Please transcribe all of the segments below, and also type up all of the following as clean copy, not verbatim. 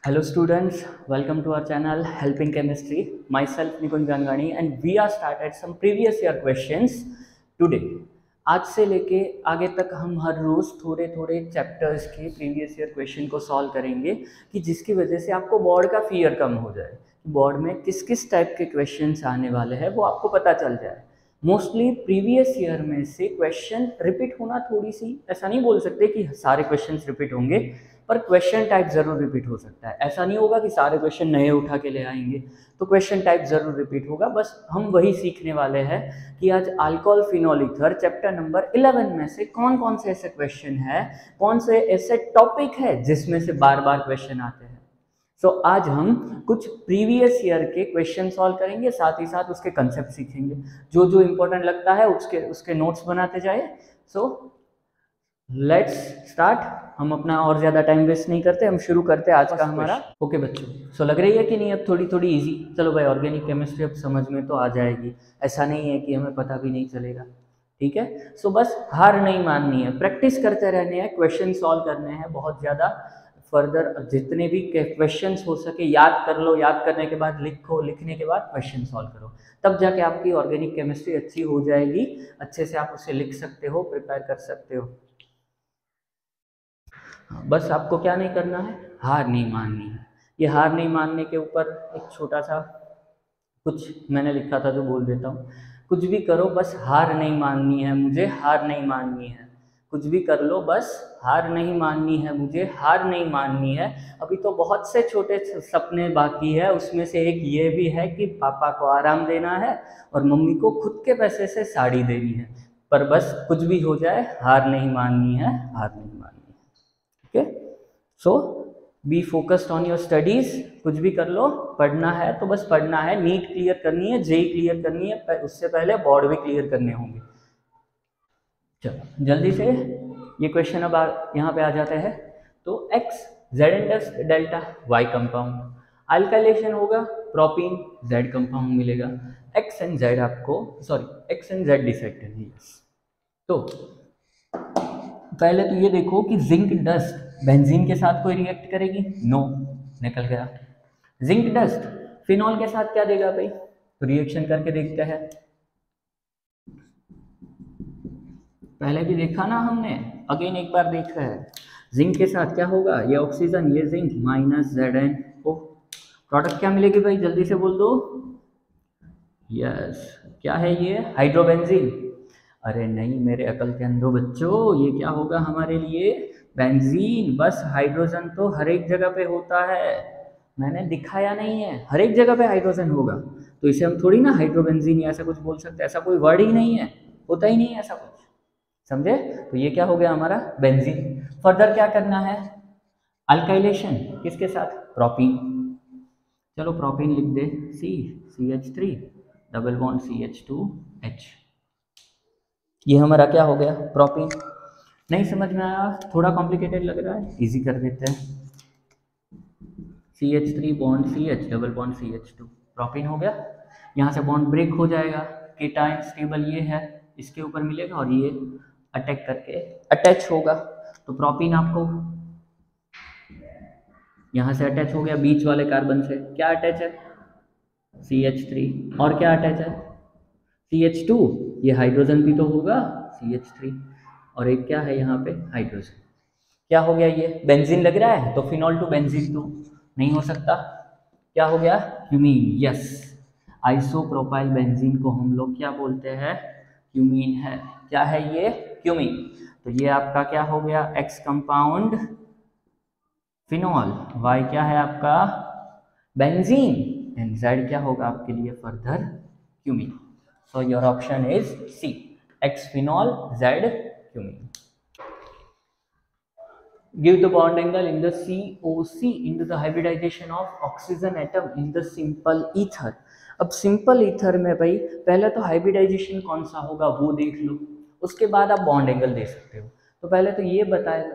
Hello students, welcome to our channel Helping Chemistry. Myself Nikunj Gangani and we are started some previous year questions today. आज से लेके आगे तक हम हर रोज़ थोड़े थोड़े चैप्टर्स के प्रीवियस ईयर क्वेश्चन को सॉल्व करेंगे कि जिसकी वजह से आपको बोर्ड का फियर कम हो जाए, बोर्ड में किस किस टाइप के क्वेश्चंस आने वाले हैं वो आपको पता चल जाए। मोस्टली प्रीवियस ईयर में से क्वेश्चन रिपीट होना थोड़ी सी, ऐसा नहीं बोल सकते कि सारे क्वेश्चंस रिपीट होंगे, पर क्वेश्चन टाइप जरूर रिपीट हो सकता है। ऐसा नहीं होगा कि सारे क्वेश्चन नए उठा के ले आएंगे, तो क्वेश्चन टाइप जरूर रिपीट होगा। बस हम वही सीखने वाले हैं कि आज alcohol phenol ether chapter number 11 में से कौन कौन से ऐसे क्वेश्चन है, कौन से ऐसे टॉपिक है जिसमें से बार बार क्वेश्चन आते हैं। सो आज हम कुछ प्रीवियस ईयर के क्वेश्चन सॉल्व करेंगे, साथ ही साथ उसके कंसेप्ट सीखेंगे। जो जो इंपॉर्टेंट लगता है उसके नोट्स बनाते जाए। So let's start. हम अपना और ज़्यादा टाइम वेस्ट नहीं करते, हम शुरू करते हैं आज का हमारा। ओके बच्चों, सो लग रही है कि नहीं अब थोड़ी थोड़ी इजी? चलो भाई, ऑर्गेनिक केमिस्ट्री अब समझ में तो आ जाएगी, ऐसा नहीं है कि हमें पता भी नहीं चलेगा। ठीक है, सो बस हार नहीं माननी है, प्रैक्टिस करते रहने हैं, क्वेश्चन सॉल्व करने हैं बहुत ज़्यादा। फर्दर जितने भी क्वेश्चंस हो सके याद कर लो, याद करने के बाद लिखो, लिखने के बाद क्वेश्चन सॉल्व करो, तब जाके आपकी ऑर्गेनिक केमिस्ट्री अच्छी हो जाएगी। अच्छे से आप उसे लिख सकते हो, प्रिपेयर कर सकते हो। बस आपको क्या नहीं करना है, हार नहीं माननी है। ये हार नहीं मानने के ऊपर एक छोटा सा कुछ मैंने लिखा था जो बोल देता हूँ। कुछ भी करो बस हार नहीं माननी है, मुझे हार नहीं माननी है। कुछ भी कर लो बस हार नहीं माननी है, मुझे हार नहीं माननी है। अभी तो बहुत से छोटे सपने बाकी है, उसमें से एक ये भी है कि पापा को आराम देना है और मम्मी को खुद के पैसे से साड़ी देनी है। पर बस कुछ भी हो जाए हार नहीं माननी है, हार नहीं माननी है। Okay, so be focused on your studies. कुछ भी कर लो, पढ़ना है तो बस पढ़ना है। नीट क्लियर करनी है, जेई क्लियर करनी है, उससे पहले बोर्ड भी क्लियर करने होंगे। चलो जल्दी से ये क्वेश्चन अब यहाँ पे आ जाते हैं। तो X Z and delta Y compound, alkylation होगा प्रोपीन, जेड कंपाउंड मिलेगा। एक्स एंड जेड आपको, sorry X and Z decide करनी है। तो पहले तो ये देखो कि जिंक डस्ट बेंजीन के साथ कोई रिएक्ट करेगी? नो, निकल गया। जिंक डस्ट फिनॉल के साथ क्या देगा भाई? तो रिएक्शन करके देखते हैं। पहले भी देखा ना हमने, अगेन एक बार देख रहे हैं। जिंक के साथ क्या होगा? ये ऑक्सीजन, ये zinc, minus Z N O. Product क्या मिलेगी भाई, जल्दी से बोल दो। यस, क्या है ये? हाइड्रोबेंजीन। अरे नहीं मेरे अकल के अंधो बच्चों, ये क्या होगा हमारे लिए? बेंजीन। बस हाइड्रोजन तो हर एक जगह पे होता है, मैंने दिखाया नहीं है, हर एक जगह पे हाइड्रोजन होगा। तो इसे हम थोड़ी ना हाइड्रोबेंजीन या ऐसा कुछ बोल सकते हैं, ऐसा कोई वर्ड ही नहीं है, होता ही नहीं है ऐसा कुछ। समझे? तो ये क्या हो गया हमारा? बेंजीन। फर्दर क्या करना है? अल्काइलेशन किसके साथ? प्रोपीन। चलो प्रोपीन लिख दे, CH3 डबल बॉन्ड CH2H। ये हमारा क्या हो गया? प्रोपीन। नहीं समझ में आया, थोड़ा कॉम्प्लिकेटेड लग रहा है, इजी कर देते हैं। CH3 bond CH double bond CH2, propene हो गया। यहाँ से बॉन्ड ब्रेक हो जाएगा, कीटाइन स्टेबल ये है, इसके ऊपर मिलेगा और ये अटैक करके अटैच होगा। तो प्रोपीन आपको यहाँ से अटैच हो गया, बीच वाले कार्बन से क्या अटैच है? CH3। और क्या अटैच है? CH2। ये हाइड्रोजन भी तो होगा, CH3। और एक क्या है यहाँ पे? हाइड्रोजन। क्या हो गया? ये बेंजीन लग रहा है, तो फिनॉल टू बेंजीन तो नहीं हो सकता। क्या हो गया? क्यूमीन। यस, आइसोप्रोपाइल बेंजीन को हम लोग क्या बोलते हैं? क्यूमीन है। क्या है ये? क्यूमीन। तो ये आपका क्या हो गया? एक्स कंपाउंड फिनॉल, वाई क्या है आपका? बेंजीन, एंड जेड क्या होगा आपके लिए further? Cumene. So your option is C, X phenol, Z cumene. Give the bond angle in the COC into the hybridization of oxygen atom in the simple ether। अब simple ether में भाई पहले तो hybridisation कौन सा होगा वो देख लो, उसके बाद आप बॉन्ड एंगल दे सकते हो। तो पहले तो ये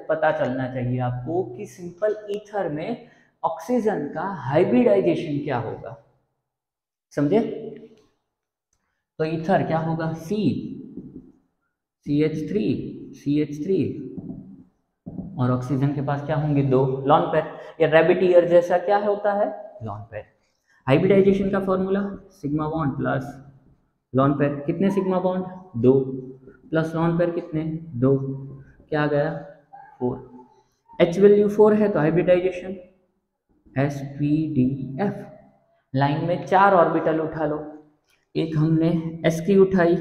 पता चलना चाहिए आपको कि सिंपल ईथर में ऑक्सीजन का हाइब्रिडाइजेशन क्या होगा। समझे? तो ईथर क्या होगा? CH3 CH3 और ऑक्सीजन के पास क्या होंगे 2 लॉन पेयर, या रैबिट ईयर जैसा क्या होता है लॉन पेयर। हाइब्रिडाइजेशन का formula sigma bond plus lone pair, कितने sigma bond 2 plus lone pair कितने 2, क्या आ गया 4। एच वैल्यू 4 है तो हाइब्रिडाइजेशन sp_d_f। लाइन में 4 ऑर्बिटल उठा लो, एक हमने s की उठाई,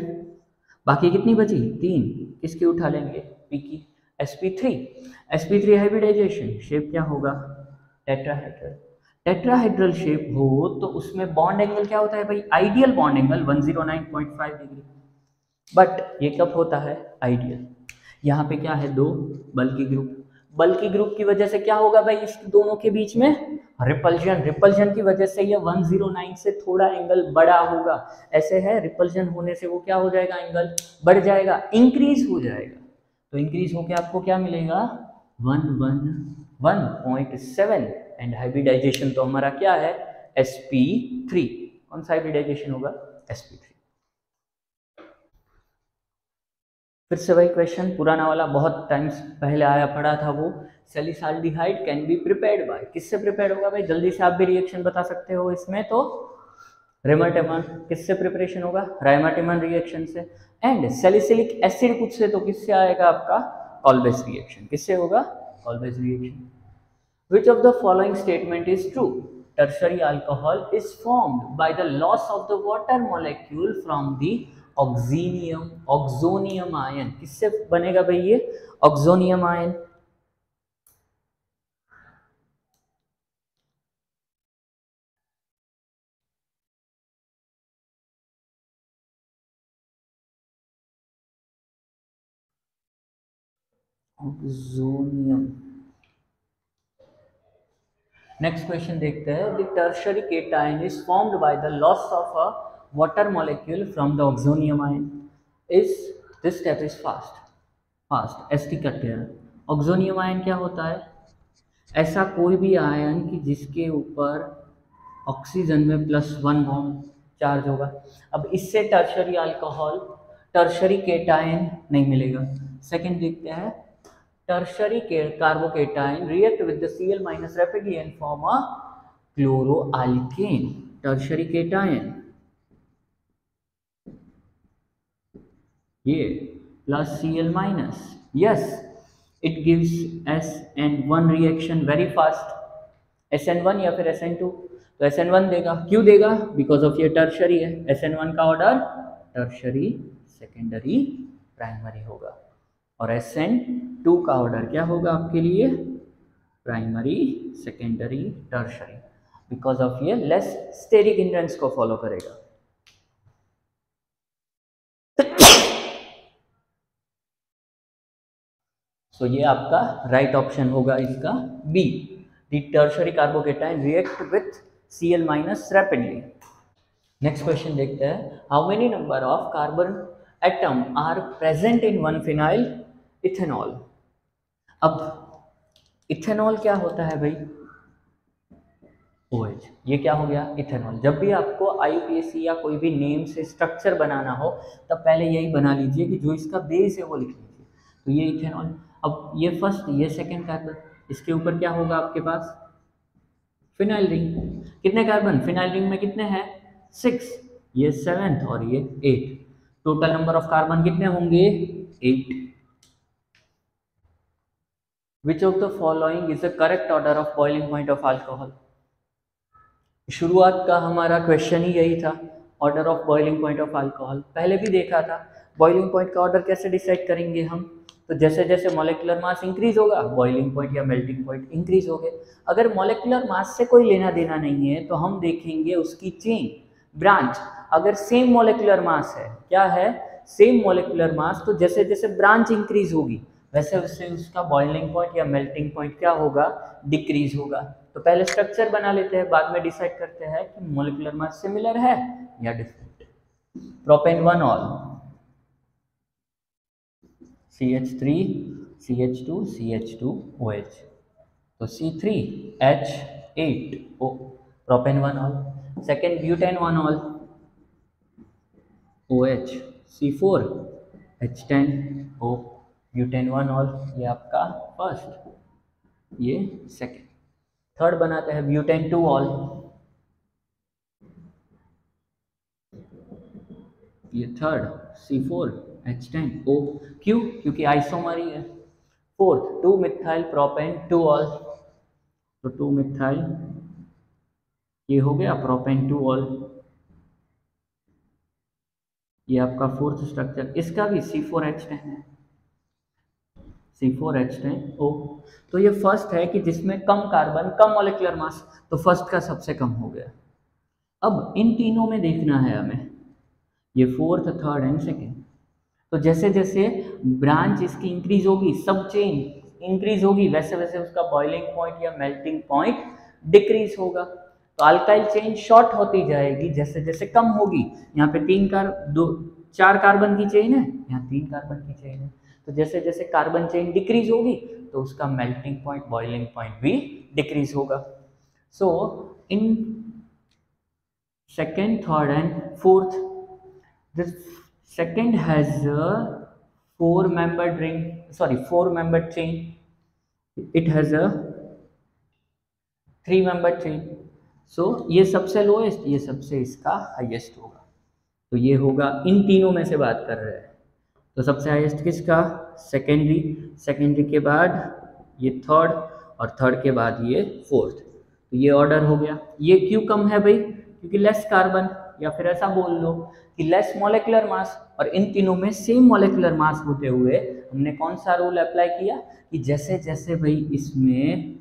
बाकी कितनी बची 3, किसकी उठा लेंगे p की sp3। sp3 हाइब्रिडाइजेशन शेप क्या होगा टेट्राहेड्रल। टेट्राहेड्रल शेप हो तो उसमें बॉन्ड एंगल क्या होता है भाई ideal bond angle 109.5 degree, but ये कब होता है आइडियल। यहाँ पे क्या है 2 बल्कि ग्रुप, बल्कि ग्रुप की वजह से क्या होगा भाई इस दोनों के बीच में रिपल्जन, रिपल्जन की वजह से ये 109 से थोड़ा एंगल बड़ा होगा, ऐसे है रिपल्जन होने से वो क्या हो जाएगा एंगल बढ़ जाएगा इंक्रीज हो जाएगा, तो इंक्रीज होके आपको क्या मिलेगा 111.7 एंड हाइब्रिडाइजेशन तो हमारा क्या है sp3। कौन सा हाइब्रिडाइजेशन होगा sp3। फिर से वही क्वेश्चन पुराना वाला बहुत टाइम्स पहले आया पड़ा था वो, सैलिसाल्डिहाइड कैन बी प्रिपेयर्ड बाय, किससे प्रिपेयर होगा भाई जल्दी से आप भी रिएक्शन बता सकते हो इसमें, तो रेमाटिमन, किससे प्रिपरेशन होगा राइमाटिमन रिएक्शन से। एंड सैलिसिलिक एसिड कुछ से तो किससे आएगा आपका कॉल्बेस रिएक्शन, किससे होगा कॉल्बेस reaction. Which of the following statement is true? Tertiary alcohol is formed by the loss of the water molecule from the oxonium ion। किससे बनेगा भाई ये oxonium ion। oxonium। Next question देखते हैं, the tertiary cation is formed by the loss of a water molecule from the oxonium ion, is this step is fast ST cut गया। Oxonium ion क्या होता है ऐसा कोई भी आयन कि जिसके ऊपर ऑक्सीजन में +1 बॉन्ड चार्ज होगा। अब इससे टर्शियरी अल्कोहल टर्शियरी केटायन नहीं मिलेगा। सेकंड देखते हैं, tertiary carbocation react with the Cl minus rapidly and form a chloroalkane। tertiary cation ये plus Cl minus, yes it gives SN1 reaction very fast, SN1 या फिर SN2, तो SN1 देगा, क्यों देगा बिकॉज ऑफ ये टर्शरी है। SN1 का ऑर्डर टर्शरी सेकेंडरी प्राइमरी होगा और SN2 का ऑर्डर क्या होगा आपके लिए primary secondary tertiary, because of ये लेस स्टेरिक हिंड्रेंस को फॉलो करेगा। तो ये आपका राइट ऑप्शन होगा इसका B, the tertiary carbocation react with Cl minus rapidly. Next question देखते हैं, how many number of carbon atom are present in one phenyl ethanol. अब इथेनॉल क्या होता है भाई OH, ये क्या हो गया इथेनॉल। जब भी आपको IUPAC या कोई भी नेम से स्ट्रक्चर बनाना हो तब पहले यही बना लीजिए कि जो इसका बेस है वो लिख लीजिए, तो ये इथेनॉल। अब ये फर्स्ट ये सेकेंड कार्बन, इसके ऊपर क्या होगा आपके पास फिनाइल रिंग, कितने कार्बन फिनाइल रिंग में कितने हैं 6, ये 7th और ये 8, टोटल नंबर ऑफ कार्बन कितने होंगे 8। विच of the following is the correct order of boiling point of alcohol. शुरुआत का हमारा क्वेश्चन ही यही था, order of boiling point of alcohol पहले भी देखा था। बॉइलिंग पॉइंट का ऑर्डर कैसे डिसाइड करेंगे हम, तो जैसे जैसे मॉलिक्यूलर मास इंक्रीज होगा बॉइलिंग पॉइंट या मेल्टिंग पॉइंट इंक्रीज होंगे। अगर मॉलिक्यूलर मास से कोई लेना देना नहीं है तो हम देखेंगे उसकी चेन ब्रांच, अगर सेम मॉलिक्यूलर मास है, क्या है सेम मॉलिक्यूलर मास, तो जैसे जैसे ब्रांच इंक्रीज होगी वैसे वैसे उसका बॉइलिंग पॉइंट या मेल्टिंग पॉइंट क्या होगा डिक्रीज होगा। तो पहले स्ट्रक्चर बना लेते हैं, बाद में डिसाइड करते हैं कि मॉलिक्यूलर मास सिमिलर है या different. Propane 1 all CH3 CH2 CH2OH, तो C3H8O propane 1 all. Second butane 1 all OH C4H10O butane 1 all, ये आपका फर्स्ट, ये सेकेंड। थर्ड बनाते हैं ब्यूटेन 2 ऑल, ये थर्ड C4H10O, क्यों? क्योंकि आइसोमर ही है। फोर्थ 2 मिथाइल प्रोपेन 2 ऑल, तो 2 मिथाइल, ये हो गया प्रोपेन 2 ऑल, ये आपका फोर्थ स्ट्रक्चर। इसका भी C4H10 है, C4H10O। तो ये फर्स्ट है कि जिसमें कम कार्बन, कम मॉलिक्यूलर मास, तो फर्स्ट का सबसे कम हो गया। अब इन तीनों में देखना है हमें, ये फोर्थ, थर्ड एंड सेकेंड। तो जैसे जैसे ब्रांच इसकी इंक्रीज होगी, सब चेन इंक्रीज होगी, वैसे वैसे उसका बॉइलिंग पॉइंट या मेल्टिंग पॉइंट डिक्रीज होगा। तो अल्काइल चेन शॉर्ट होती जाएगी जैसे जैसे कम होगी। यहाँ पे 4 कार्बन की चेन है, यहाँ 3 कार्बन की चेन है। तो जैसे जैसे कार्बन चेन डिक्रीज होगी तो उसका मेल्टिंग पॉइंट, बॉइलिंग पॉइंट भी डिक्रीज होगा। So in second, third and fourth, this second has a 4-membered ring, sorry 4-membered chain, it has a 3-membered chain। so ये सबसे लोएस्ट, ये सबसे इसका हाईएस्ट होगा। तो ये होगा, इन तीनों में से बात कर रहे हैं, तो सबसे हाईएस्ट किसका? सेकेंडरी, सेकेंडरी के बाद ये थर्ड, और थर्ड के बाद ये फोर्थ। तो ये ऑर्डर हो गया। ये क्यों कम है भाई? क्योंकि लेस कार्बन, या फिर ऐसा बोल लो कि लेस मॉलिक्यूलर मास। और इन तीनों में सेम मॉलिक्यूलर मास होते हुए हमने कौन सा रूल अप्लाई किया कि जैसे जैसे भाई इसमें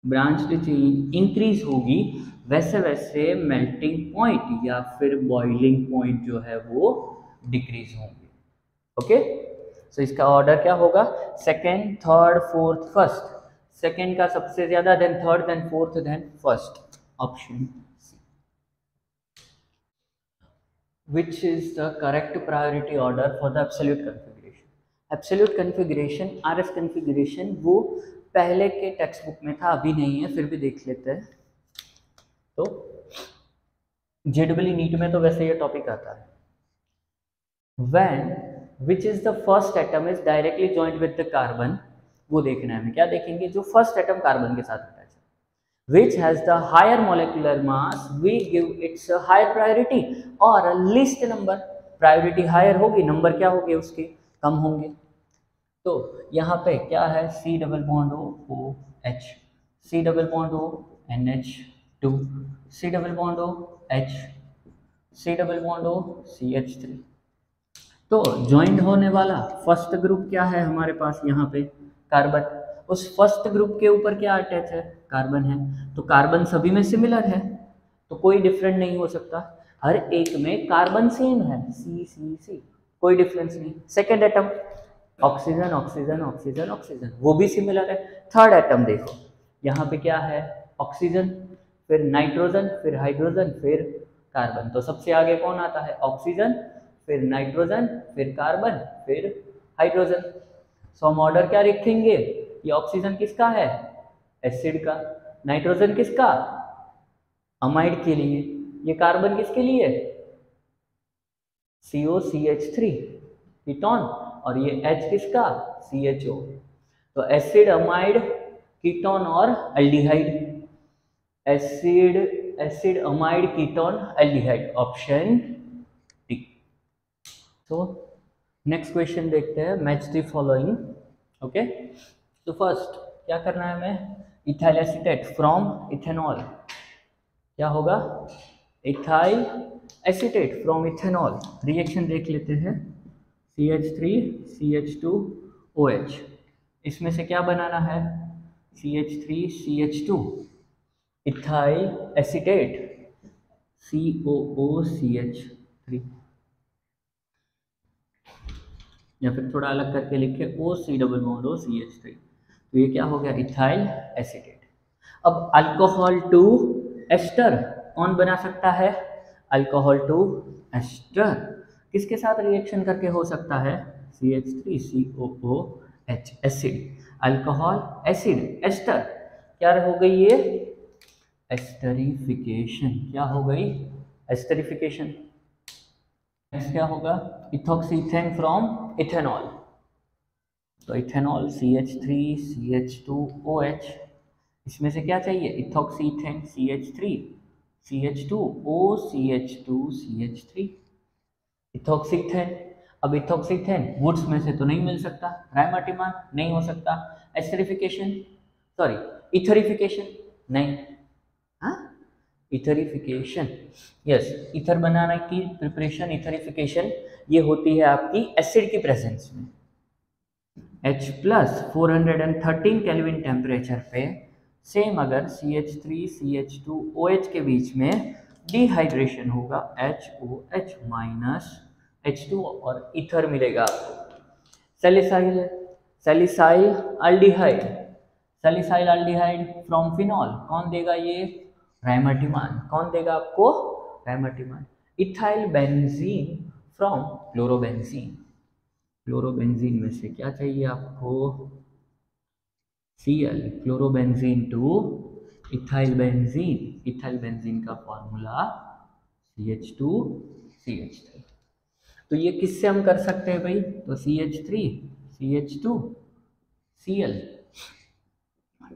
ब्रांच चेन इंक्रीज होगी वैसे वैसे मेल्टिंग पॉइंट या फिर बॉइलिंग पॉइंट जो है वो डिक्रीज होंगे। ओके, सो इसका ऑर्डर क्या होगा? Second, third, fourth, first. Second का सबसे ज्यादा, then third, then fourth, then first. Option C. Which is the correct priority order for the absolute configuration? Absolute configuration, RS configuration, वो पहले के टेक्स्ट बुक में था, अभी नहीं है, फिर भी देख लेते हैं। तो JEE नीट में तो वैसे ये टॉपिक आता है। When which is the first atom is directly joined with the carbon, वो देखना है हमें। क्या देखेंगे? जो फर्स्ट एटम कार्बन के साथ अटैच है। Which has the higher molecular mass, we give its a higher priority or a least number। Priority higher होगी, नंबर क्या होंगे उसके? कम होंगे। तो यहाँ पे क्या है? C double bond O OH, C double bond O NH2, C double bond O H, C double bond O CH3। तो ज्वाइंट होने वाला फर्स्ट ग्रुप क्या है हमारे पास? यहाँ पे कार्बन। उस फर्स्ट ग्रुप के ऊपर क्या अटैच है? कार्बन है। तो कार्बन सभी में सिमिलर है, तो कोई डिफरेंट नहीं हो सकता। हर एक में कार्बन सेम है, C, कोई डिफरेंस नहीं। Second atom oxygen, oxygen, oxygen, oxygen, वो भी सिमिलर है। थर्ड एटम देखो, यहाँ पे क्या है? ऑक्सीजन, फिर नाइट्रोजन, फिर हाइड्रोजन, फिर कार्बन। तो सबसे आगे कौन आता है? ऑक्सीजन, फिर नाइट्रोजन, फिर कार्बन, फिर हाइड्रोजन। सो हम ऑर्डर क्या लिखेंगे? ये ऑक्सीजन किसका है? एसिड का। नाइट्रोजन किसका? अमाइड के लिए। ये कार्बन किसके लिए? COCH3 ketone. और ये H किसका? CHO। तो एसिड, अमाइड, कीटोन और aldehyde. Acid, amide, ketone, aldehyde, option D. तो नेक्स्ट क्वेश्चन देखते हैं, मैच द फॉलोइंग। ओके, तो फर्स्ट क्या करना है हमें? Ethyl acetate from ethanol. क्या होगा? Ethyl acetate from ethanol. Reaction देख लेते हैं। CH3 CH2OH, इसमें से क्या बनाना है? CH3 CH2, ethyl acetate COOCH3, या फिर थोड़ा अलग करके लिखे OC डबल बॉन्ड OCH3। तो ये क्या हो गया? Ethyl acetate. अब अल्कोहल टू एस्टर कौन बना सकता है? अल्कोहल टू एस्टर किसके साथ रिएक्शन करके हो सकता है? CH3 COOH, acid, alcohol, acid, ester. क्या हो गई ये? एस्टरिफिकेशन। क्या हो गई? एस्टरिफिकेशन। नेक्स्ट क्या होगा? इथोक्सीथेन फ्रॉम इथेनॉल। तो इथेनॉल CH3 CH2OH, इसमें से क्या चाहिए, इथॉक्सीथेन CH3 CH2O CH2CH3, इथॉक्सीथेन। अब इथॉक्सीथेन वुड्स में से तो नहीं मिल सकता, राइमाटिमान नहीं हो सकता, एस्टरिफिकेशन, सॉरी इथरिफिकेशन नहीं, हाँ इथरिफिकेशन, यस इथर बनाने की प्रिपरेशन इथरिफिकेशन ये होती है आपकी एसिड की प्रेजेंस में। H प्लस 413 केल्विन टेम्परेचर पे सेम अगर CH3 CH2OH के बीच में डिहाइड्रेशन होगा HOH माइनस H2 और ईथर मिलेगा आपको। Salicyl salicyl aldehyde salicyl aldehyde from phenol कौन देगा ये, राइमाटिमान। कौन देगा आपको, Reimer Tiemann. Ethyl benzene from chlorobenzene, chlorobenzene में से क्या चाहिए आपको, Cl, chlorobenzene to ethyl benzene, ethyl benzene का फॉर्मूला CH2CH3। तो ये किससे हम कर सकते हैं भाई, तो CH3 CH2 Cl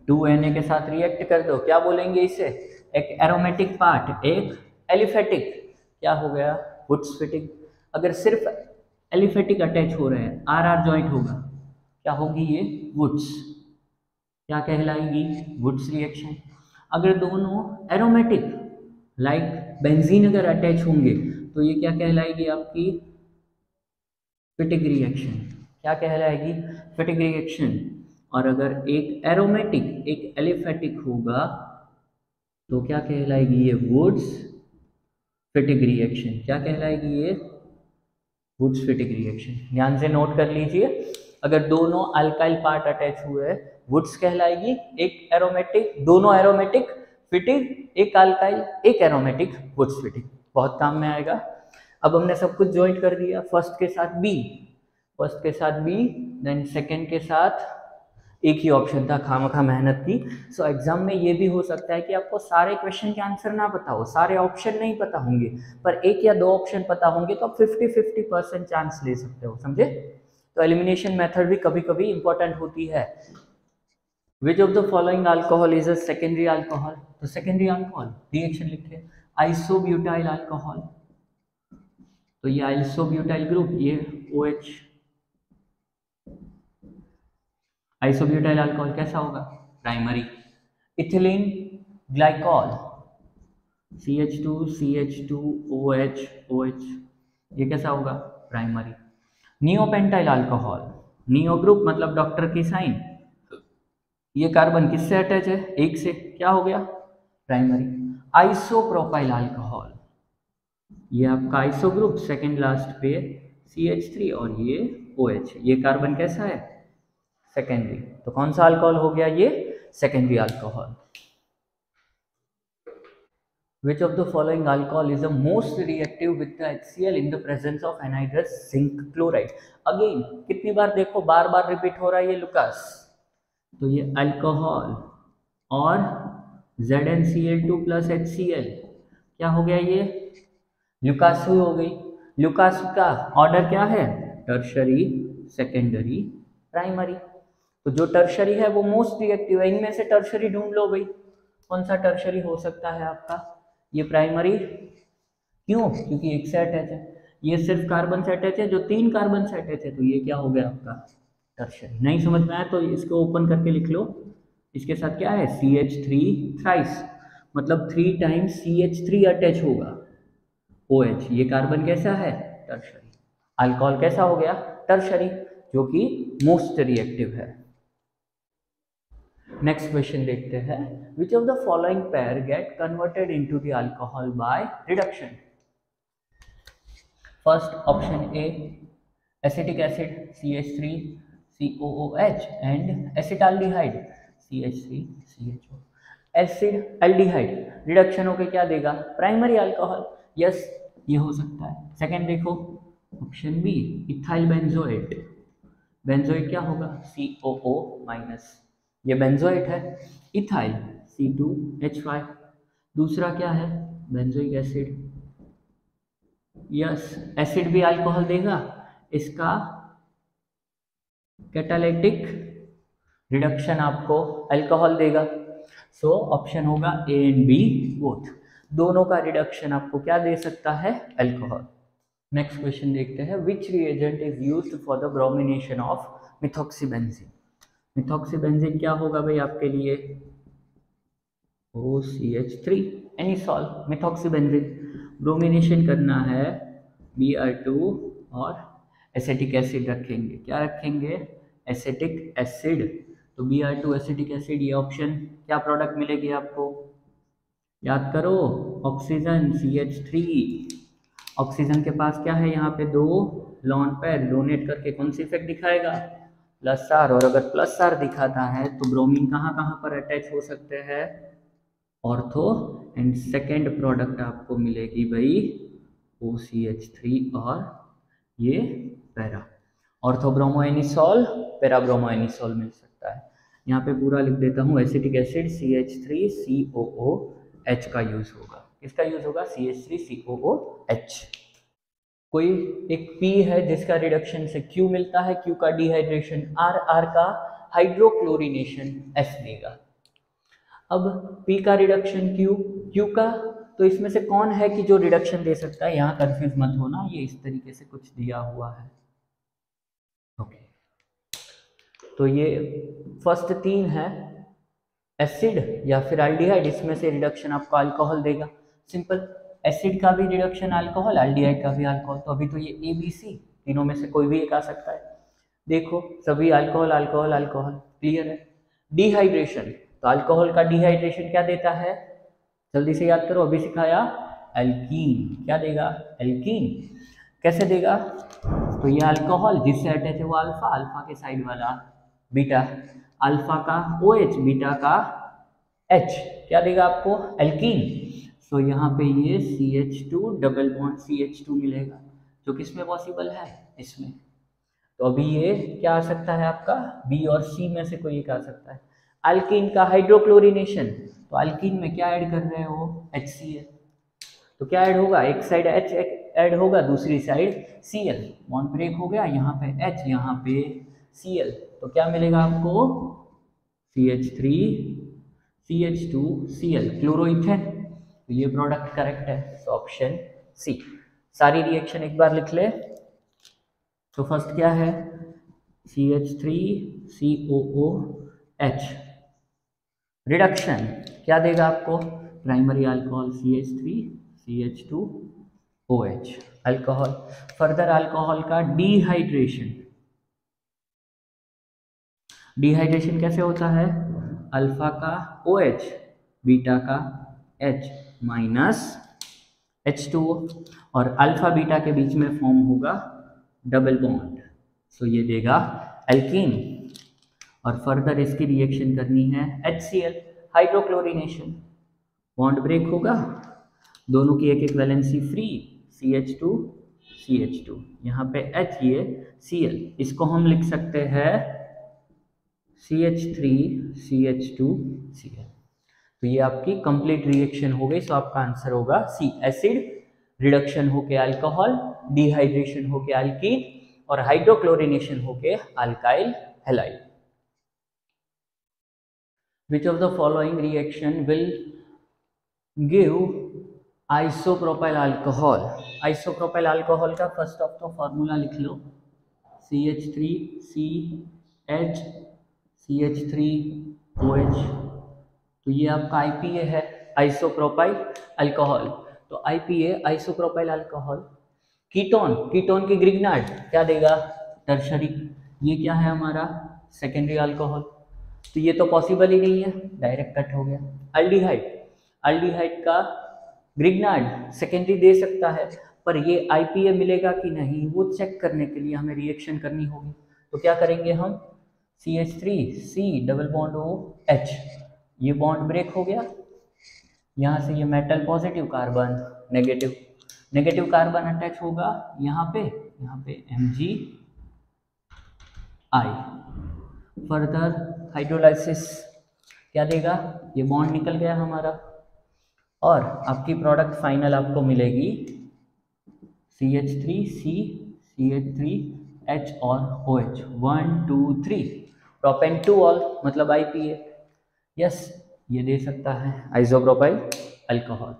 2Na के साथ रिएक्ट कर दो, क्या बोलेंगे इसे, एक एरोमेटिक पार्ट एक एलिफेटिक, क्या हो गया, वुड्स फिटिंग। अगर सिर्फ एलिफेटिक अटैच हो रहे हैं, आर जॉइंट होगा, क्या होगी ये, वुड्स, क्या कहलाएगी, वुड्स रिएक्शन। अगर दोनों एरोमेटिक लाइक बेंजीन अगर अटैच होंगे तो ये क्या कहलाएगी आपकी, फिटिक रिएक्शन, क्या कहलाएगी, फिटिक रिएक्शन। और अगर एक एरोमेटिक एक एलिफेटिक होगा तो क्या कहलाएगी ये, वुड्स फिटिक रिएक्शन, क्या कहलाएगी ये, वुड्स फिटिक रिएक्शन। ध्यान से नोट कर लीजिए, अगर दोनों अल्काइल पार्ट अटैच हुए वुड्स कहलाएगी, एक एरोमेटिक, दोनों एरोमेटिक फिटिक, एक अल्काइल एक एरोमेटिक, वुड्स फिटिक, बहुत काम में आएगा। अब हमने सब कुछ ज्वाइंट कर दिया, फर्स्ट के साथ बी, फर्स्ट के साथ बी, देन सेकंड के साथ एक ही ऑप्शन था, खामखा मेहनत की। सो एग्जाम में ये भी हो सकता है कि आपको सारे क्वेश्चन के आंसर ना पता हो, सारे ऑप्शन नहीं पता होंगे, पर एक या दो ऑप्शन पता होंगे तो आप 50-50% चांस ले सकते हो, समझे। तो एलिमिनेशन मेथड भी कभी कभी इंपॉर्टेंट होती है। विच of the following alcohol is a secondary alcohol, तो सेकेंडरी अल्कोहल रिएक्शन लिखे, आइसोब्यूटाइल अल्कोहल, तो ये आइसोब्यूटाइल ग्रुप, ये OH, आइसोब्यूटाइल अल्कोहल कैसा होगा, primary. Ethylene glycol CH2 CH2OH OH, ये कैसा होगा, primary. Neopentyl alcohol, neo group मतलब डॉक्टर की साइन, ये कार्बन किससे अटैच है, एक से, क्या हो गया, प्राइमरी। आइसोप्रोपाइल अल्कोहल, ये आपका आइसो ग्रुप सेकेंड लास्ट पे CH3 और ये OH, ये कार्बन कैसा है, सेकेंडरी। तो कौन सा अल्कोहल हो गया ये, secondary alcohol. Which of the following alcohol is the most reactive with the HCl in the presence of anhydrous zinc chloride? Again कितनी बार देखो, बार बार रिपीट हो रहा है ये लुकास। तो ये अल्कोहल और ZnCl2 प्लस HCl, क्या हो गया ये, ल्यूकासू हो गई। ल्यूकासू का ऑर्डर क्या है, टर्शरी सेकेंडरी प्राइमरी। तो जो टर्शरी है वो मोस्ट रिएक्टिव है, इनमें से टर्शरी ढूंढ लो भाई, कौन सा टर्शरी हो सकता है आपका, ये प्राइमरी, क्यों, क्योंकि एक से अटैच है, ये सिर्फ कार्बन से अटैच है, जो 3 कार्बन से अटैच है, तो ये क्या हो गया आपका, टर्शरी। नहीं समझ में आया तो इसको ओपन करके लिख लो, इसके साथ क्या है, CH3 थ्राइस, मतलब 3 टाइम्स CH3 अटैच होगा, OH, ये कार्बन कैसा है, टर्शरी। अल्कोहल कैसा हो गया, टर्शरी, जो कि मोस्ट रिएक्टिव है। नेक्स्ट क्वेश्चन देखते हैं, विच of the following pair get converted into the alcohol by reduction. First option A, acetic acid CH3 COOH and acetaldehyde CH3CHO, acid aldehyde reduction होके क्या देगा, प्राइमरी अल्कोहल, यस ये हो सकता है। सेकंड देखो option B, ethyl benzoate, benzoate क्या होगा, COO माइनस, ये बेंजोएट है। इथाइल C2H5, दूसरा क्या है, बेंजोइक एसिड, यस एसिड भी अल्कोहल देगा, इसका कैटालिटिक रिडक्शन आपको अल्कोहल देगा। सो ऑप्शन होगा ए एंड बी बोथ, दोनों का रिडक्शन आपको क्या दे सकता है, अल्कोहल। नेक्स्ट क्वेश्चन देखते हैं, which reagent is used for the bromination of methoxybenzene. Methoxybenzene क्या होगा भाई आपके लिए, OCH3 एनिसॉल। मिथॉक्सीबेंजीन ब्रोमिनेशन करना है Br2 और एसिटिक एसिड रखेंगे, क्या रखेंगे, एसिटिक एसिड। तो Br2 एसिटिक एसिड, ये ऑप्शन क्या प्रोडक्ट मिलेगी आपको, याद करो, ऑक्सीजन CH3। ऑक्सीजन के पास क्या है, यहाँ पे दो लॉन पेयर डोनेट करके कौन सी इफेक्ट दिखाएगा, प्लस आर। और अगर प्लस आर दिखाता है तो ब्रोमीन कहाँ कहाँ पर अटैच हो सकते हैं, ऑर्थो। एंड सेकेंड प्रोडक्ट आपको मिलेगी भाई OCH3 और ये पैरा, ऑर्थोब्रोमोएनिसॉल, पैराब्रोमोएनिसॉल मिल सकता है। यहाँ पे पूरा लिख देता हूँ, एसिटिक एसिड CH3COOH का यूज होगा, किसका यूज होगा, CH3COOH। कोई एक P है जिसका रिडक्शन से Q मिलता है, Q का डिहाइड्रेशन, R का हाइड्रोक्लोरिनेशन, S देगा। अब P का रिडक्शन Q का, तो इसमें से कौन है कि जो रिडक्शन दे सकता है, यहाँ कंफ्यूज मत होना, ये इस तरीके से कुछ दिया हुआ है। ओके, तो ये फर्स्ट तीन है, एसिड या फिर अल्डिहाइड, इसमें से रिडक्शन आपको अल्कोहल देगा, सिंपल। एसिड का भी रिडक्शन अल्कोहल, अल्डिहाइड का भी अल्कोहल। तो अभी तो ये ABC तीनों में से कोई भी एक आ सकता है। देखो सभी अल्कोहल अल्कोहल अल्कोहल, क्लियर है। डिहाइड्रेशन, तो अल्कोहल का डिहाइड्रेशन क्या देता है, जल्दी से याद करो, अभी सिखाया, एल्कीन। क्या देगा, एल्कीन। कैसे देगा, तो ये अल्कोहल जिससे अटैच है वो अल्फा, अल्फा के साइड वाला बीटा, अल्फा का OH, बीटा का H, क्या देगा आपको, एल्कीन। सो यहाँ पे ये CH2 डबल बॉन्ड CH2 मिलेगा, जो किसमें पॉसिबल है, इसमें। तो अभी ये क्या आ सकता है आपका, B और C में से कोई एक आ सकता है। अल्कीन का हाइड्रोक्लोरिनेशन, तो अल्कीन में क्या ऐड कर रहे हो, HCl। तो क्या ऐड होगा, एक साइड H ऐड होगा, दूसरी साइड Cl, बॉन्ड ब्रेक हो गया, यहाँ पे H, यहाँ पे Cl, तो क्या मिलेगा आपको, CH3 CH2 Cl, क्लोरोइथेन। तो ये प्रोडक्ट करेक्ट है, तो ऑप्शन C। सारी रिएक्शन एक बार लिख ले। तो फर्स्ट क्या है, CH3COOH, रिडक्शन क्या देगा आपको, primary alcohol CH3CH2OH, alcohol. Further alcohol का डिहाइड्रेशन, डिहाइड्रेशन कैसे होता है, अल्फा का OH, बीटा का H माइनस H2O, और अल्फा बीटा के बीच में फॉर्म होगा डबल बॉन्ड, सो ये देगा एल्कीन। और फर्दर इसकी रिएक्शन करनी है HCl, हाइड्रोक्लोरिनेशन, बॉन्ड ब्रेक होगा, दोनों की एक एक वैलेंसी फ्री, CH2 CH2, यहाँ पे H, ये Cl, इसको हम लिख सकते हैं CH3 CH2 Cl। तो ये आपकी कंप्लीट रिएक्शन हो गई, सो आपका आंसर होगा C। एसिड रिडक्शन होके अल्कोहल, डिहाइड्रेशन होके अल्कीन, और हाइड्रोक्लोरिनेशन होके alkyl halide. Which of the following reaction will give isopropyl alcohol? isopropyl alcohol का फर्स्ट ऑफ तो फॉर्मूला लिख लो, CH3CH CH3OH। तो ये आपका IPA है, आइसोप्रोपाइल अल्कोहल। तो IPA isopropyl alcohol. Ketone, ketone की ग्रिग्नार्ड क्या देगा, टर्शरी। ये क्या है हमारा, सेकेंडरी अल्कोहल। तो ये तो पॉसिबल ही नहीं है, डायरेक्ट कट हो गया। अल्डिहाइड, अल्डिहाइड का ग्रिग्नार्ड सेकेंडरी दे सकता है, पर ये IPA मिलेगा कि नहीं वो चेक करने के लिए हमें रिएक्शन करनी होगी। तो क्या करेंगे हम, CH3C डबल बॉन्ड OH, ये बॉन्ड ब्रेक हो गया, यहाँ से ये metal positive, carbon negative, negative carbon attach होगा यहाँ पे MgI। फर्दर हाइड्रोलाइसिस क्या देगा, ये बॉन्ड निकल गया हमारा, और आपकी प्रोडक्ट फाइनल आपको मिलेगी CH3C CH3 H और OH 1 2 3 प्रोपेन 2 ऑल मतलब IPA। यस ये दे सकता है आइसोप्रोपाइल अल्कोहल।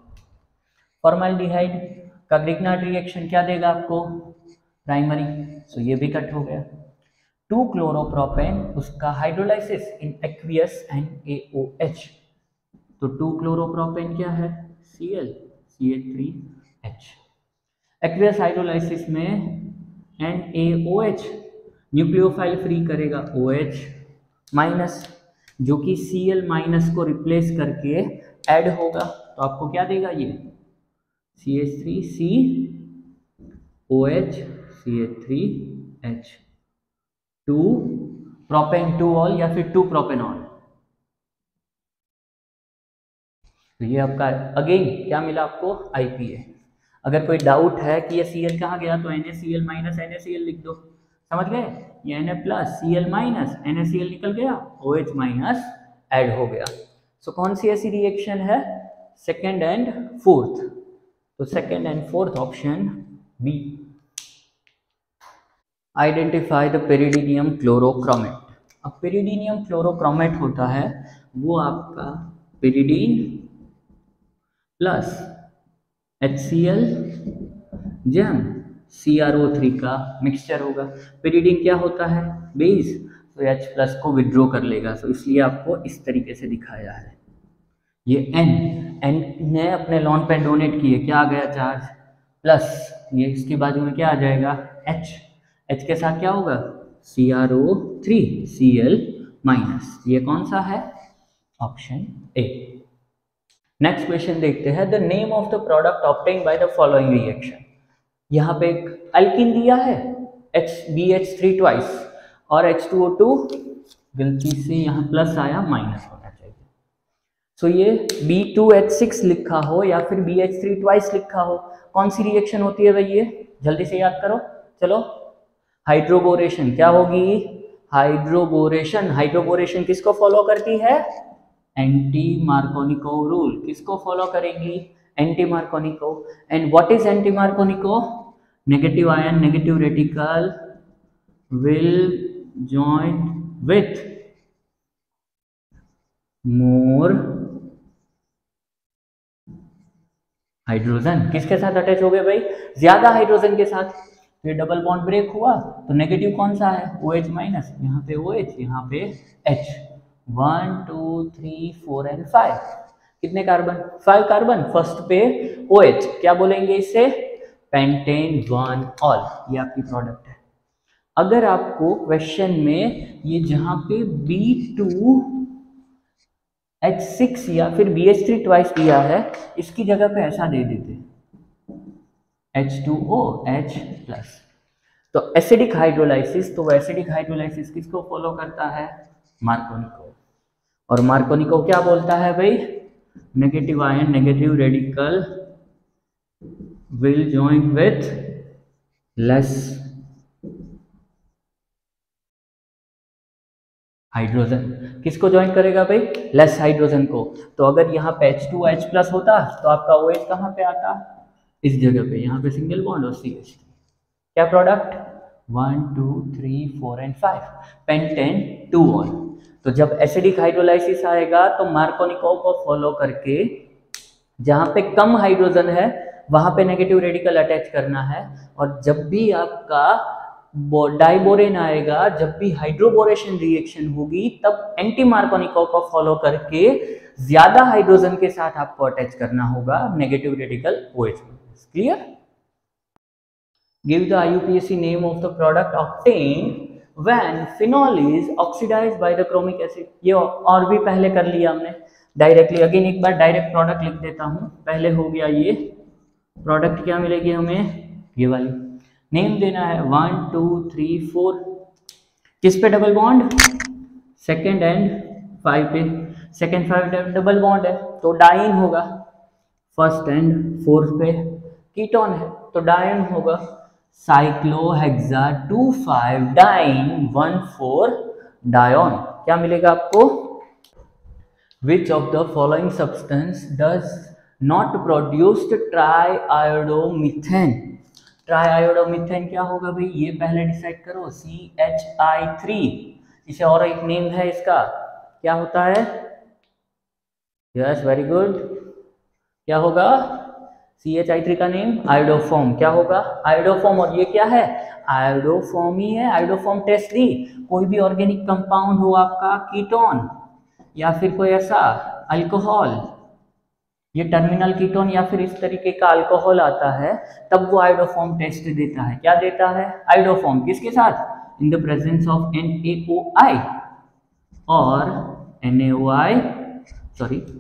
फॉर्मल्डिहाइड का ग्रिग्नार्ड रिएक्शन क्या देगा आपको प्राइमरी, सो ये भी कट हो गया। 2 क्लोरोप्रोपेन उसका हाइड्रोलाइसिस इन एक्वियस NaOH, तो 2 क्लोरोप्रोपेन क्या है Cl CH3H। एक्वियस हाइड्रोलाइसिस में NaOH न्यूक्लियोफाइल फ्री करेगा OH माइनस, जो कि Cl माइनस को रिप्लेस करके ऐड होगा, तो आपको क्या देगा ये CH3COH CH3H 2 प्रोपेन 2 ऑल या फिर 2 प्रोपेनॉल। तो ये आपका अगेन क्या मिला आपको IPA। अगर कोई डाउट है कि ये Cl कहाँ गया तो NaCl माइनस NaCl लिख दो, समझ गए, ये Na plus Cl minus NaCl निकल गया, OH माइनस ऐड हो गया। सो कौन सी ऐसी रिएक्शन है सेकेंड एंड फोर्थ, तो second and fourth option B. Identify the pyridinium chlorochromate. अब पेरिडीनियम क्लोरोक्रोमेट होता है वो आपका pyridine plus HCl jam CrO3 का मिक्सचर होगा। पेरिडीन क्या होता है बेस, तो H प्लस को विड्रॉ कर लेगा, तो इसलिए आपको इस तरीके से दिखाया है। ये N ने अपने लॉन पे डोनेट किए, क्या आ गया चार्ज प्लस, ये इसके बाजू में क्या आ जाएगा H के साथ क्या होगा CrO3 Cl माइनस, ये कौन सा है ऑप्शन ए। नेक्स्ट क्वेश्चन देखते हैं, the name of the product obtained by the following reaction. यहाँ पे एक अल्किन दिया है BH3 ट्वाइस और H2O2, गलती से यहाँ प्लस आया माइनस होना चाहिए। सो ये B2H6 लिखा हो या फिर BH3 ट्वाइस लिखा हो, कौन सी रिएक्शन होती है भाई ये जल्दी से याद करो, चलो हाइड्रोबोरेशन। क्या होगी हाइड्रोबोरेशन। हाइड्रोबोरेशन किसको फॉलो करती है एंटी मार्कोनिकोव रूल, किसको फॉलो करेगी anti Markovnikov. And what is anti Markovnikov, negative ion negative radical will join with more hydrogen, किसके साथ अटैच हो गए भाई ज्यादा हाइड्रोजन के साथ, तो ये डबल बॉन्ड ब्रेक हुआ, तो नेगेटिव कौन सा है OH माइनस, यहाँ पे OH यहाँ पे H, 1 2 3 4 एंड 5, कितने कार्बन 5 कार्बन, फर्स्ट पे OH, क्या बोलेंगे इसे पेंटेन 1 ऑल, ये आपकी प्रोडक्ट है। अगर आपको क्वेश्चन में ये जहां पे B2H6 या फिर BH3 ट्वाइस दिया है, इसकी जगह पे ऐसा दे देते H2OH प्लस, तो एसिडिक हाइड्रोलाइसिस, तो एसिडिक हाइड्रोलाइसिस किसको फॉलो करता है मार्कोनिकोव, और मार्कोनिकोव क्या बोलता है भाई negative ion negative radical will join with less hydrogen, किसको ज्वाइन करेगा भाई लेस हाइड्रोजन को। तो अगर यहाँ पे H2OH प्लस होता तो आपका OH कहाँ पे आता इस जगह पे, यहाँ पे सिंगल बॉन्ड और CH, क्या प्रोडक्ट 1 2 3 4 एंड 5 पेंटेन 2 ऑल। तो जब एसिडिक हाइड्रोलाइसिस आएगा तो मार्कोनिकोव को फॉलो करके जहाँ पे कम हाइड्रोजन है वहां पे नेगेटिव रेडिकल अटैच करना है, और जब भी आपका डाइबोरेन आएगा, जब भी हाइड्रोबोरेशन रिएक्शन होगी, तब एंटी मार्कोनिकोव को फॉलो करके ज्यादा हाइड्रोजन के साथ आपको अटैच करना होगा negative radical OH। Clear. Give the IUPAC name of the product obtained when phenol is oxidised by the chromic acid. ये और भी पहले कर लिया हमने डायरेक्टली, अगेन एक बार डायरेक्ट प्रोडक्ट लिख देता हूं, पहले हो गया ये प्रोडक्ट, क्या मिलेगी हमें ये वाली, नेम देना है 1 2 3 4, किस पे डबल बॉन्ड सेकेंड एंड 5 पे, सेकेंड 5 डबल बॉन्ड है तो डाइन होगा, फर्स्ट एंड फोर्थ पे कीटोन है तो डाइन होगा, साइक्लोहेक्सा 2,5 डाइन 1,4 डायोन। क्या मिलेगा आपको, which of the following substance does not produced triiodomethane. Triiodomethane क्या होगा भाई, ये पहले डिसाइड करो, CHI3। इसे और एक नेम है इसका, क्या होता है? यस वेरी गुड, क्या होगा? CHI3 का नेम आयोडोफॉर्म। क्या होगा? आयोडोफॉर्म। और ये क्या है? आयोडोफॉर्म ही है। आयोडोफॉर्म टेस्ट दी, कोई भी ऑर्गेनिक कंपाउंड हो आपका, कीटोन या फिर कोई ऐसा अल्कोहल, ये टर्मिनल कीटोन या फिर इस तरीके का अल्कोहल आता है, तब वो आयोडोफॉर्म टेस्ट देता है। क्या देता है? आयोडोफॉर्म। किसके साथ? इन द प्रेजेंस ऑफ NaOI और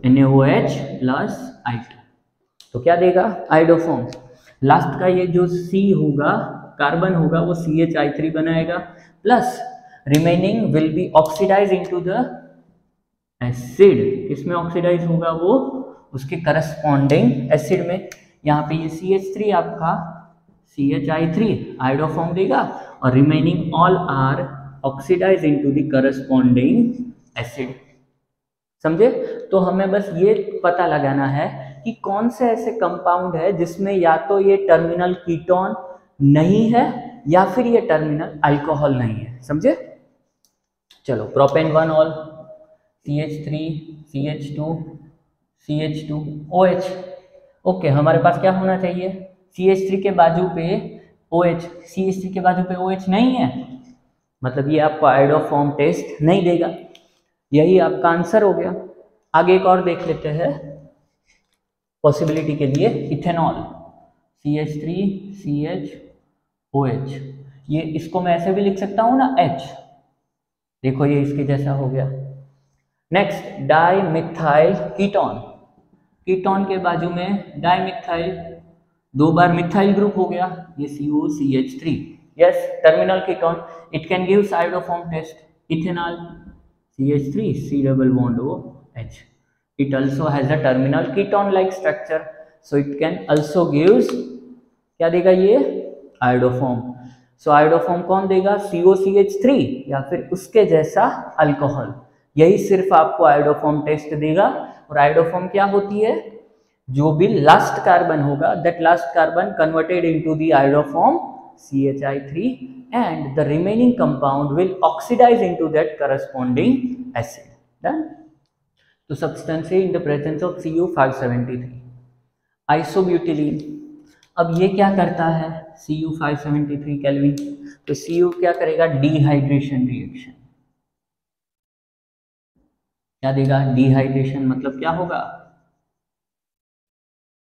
NaOH प्लस I2। तो क्या देगा? आयोडोफॉर्म। लास्ट का ये जो C होगा, कार्बन होगा, वो CHI3 बनाएगा, plus remaining will be oxidise into the acid. किसमें ऑक्सीडाइज होगा? वो उसके करस्पॉन्डिंग एसिड में। यहाँ पे ये CH3 आपका CHI3 आयोडोफॉर्म देगा, और remaining all are oxidise into the corresponding acid. समझे? तो हमें बस ये पता लगाना है कि कौन से ऐसे कंपाउंड है जिसमें या तो ये टर्मिनल कीटोन नहीं है या फिर ये टर्मिनल अल्कोहल नहीं है। समझे? चलो, propane 1 all, CH3 CH2 CH2 OH। Okay, हमारे पास क्या होना चाहिए? CH3 के बाजू पे OH, CH3 के बाजू पे OH नहीं है, मतलब ये आपको आयोडोफॉर्म टेस्ट नहीं देगा। यही आपका आंसर हो गया। आगे एक और देख लेते हैं पॉसिबिलिटी के लिए, इथेनॉल, CH3 CHOH। ये इसको मैं ऐसे भी लिख सकता हूँ ना, H। देखो ये इसके जैसा हो गया। Next, dimethyl ketone. कीटोन के बाजू में डाइमिथाइल, दो बार मिथाइल ग्रुप हो गया, ये COCH3। Yes, terminal ketone. It can gives iodoform test. Ethanol, CH3 C double bond OH. It also has a terminal ketone like structure, so it can also gives, क्या देगा ये? Iodoform. सो iodoform कौन देगा? COCH3 या फिर उसके जैसा alcohol. यही सिर्फ आपको आयोडोफॉर्म टेस्ट देगा। और आयोडोफॉर्म क्या होती है? जो भी लास्ट कार्बन होगा, that last carbon converted into the iodoform CHI3 and the remaining compound will oxidize into that corresponding acid. Done? तो substance in the presence of Cu573, isobutylene। अब ये क्या करता है? Cu573 केल्विन, तो Cu क्या करेगा? Dehydration reaction. क्या देगा? डिहाइड्रेशन। मतलब क्या होगा?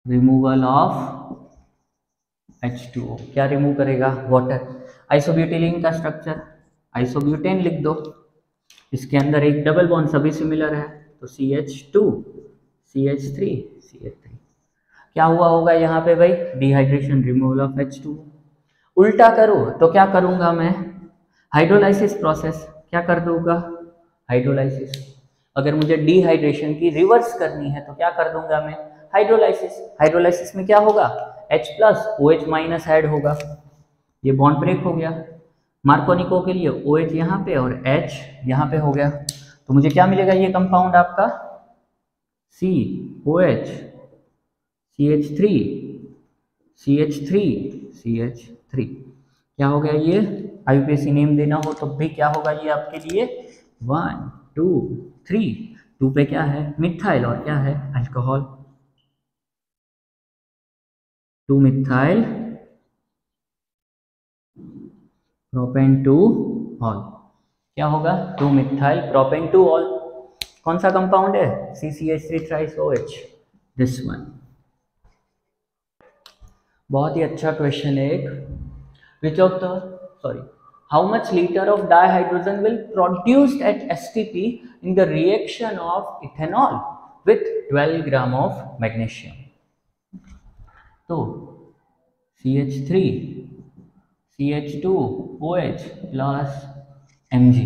Removal of H2O। क्या रिमूव करेगा? वाटर। आइसोब्यूटिलीन का स्ट्रक्चर, आइसोब्यूटेन लिख दो, इसके अंदर एक डबल बॉन्ड सभी सिमिलर है, तो CH2 CH3 CH3। क्या हुआ होगा यहाँ पे भाई? Dehydration, removal of H2। उल्टा करो तो क्या करूँगा मैं? Hydrolysis process. क्या कर दूंगा? हाइड्रोलाइसिस। अगर मुझे डिहाइड्रेशन की रिवर्स करनी है तो क्या कर दूंगा मैं? हाइड्रोलाइसिस। हाइड्रोलाइसिस में क्या होगा? H plus OH minus add होगा, ये बॉन्ड ब्रेक हो गया। मार्कोनिको के लिए OH यहाँ पे और H यहाँ पे हो गया, तो मुझे क्या मिलेगा? ये कंपाउंड आपका COH CH3 CH3 CH3। क्या हो गया ये? IUPAC नेम देना हो तो भी क्या होगा ये आपके लिए? 1 2 3। 2 पे क्या है? मिथाइल, और क्या है? अल्कोहल। 2 methyl propane 2 all. क्या होगा? 2 मिथाइल प्रोपेन 2 ऑल। कौन सा कंपाउंड है? CCH3 thrice OH, this one. बहुत ही अच्छा क्वेश्चन है एक। विच of the how much liter of dihydrogen will produced at STP in the reaction of ethanol with 12 gram of magnesium? तो CH3 CH2 OH plus Mg।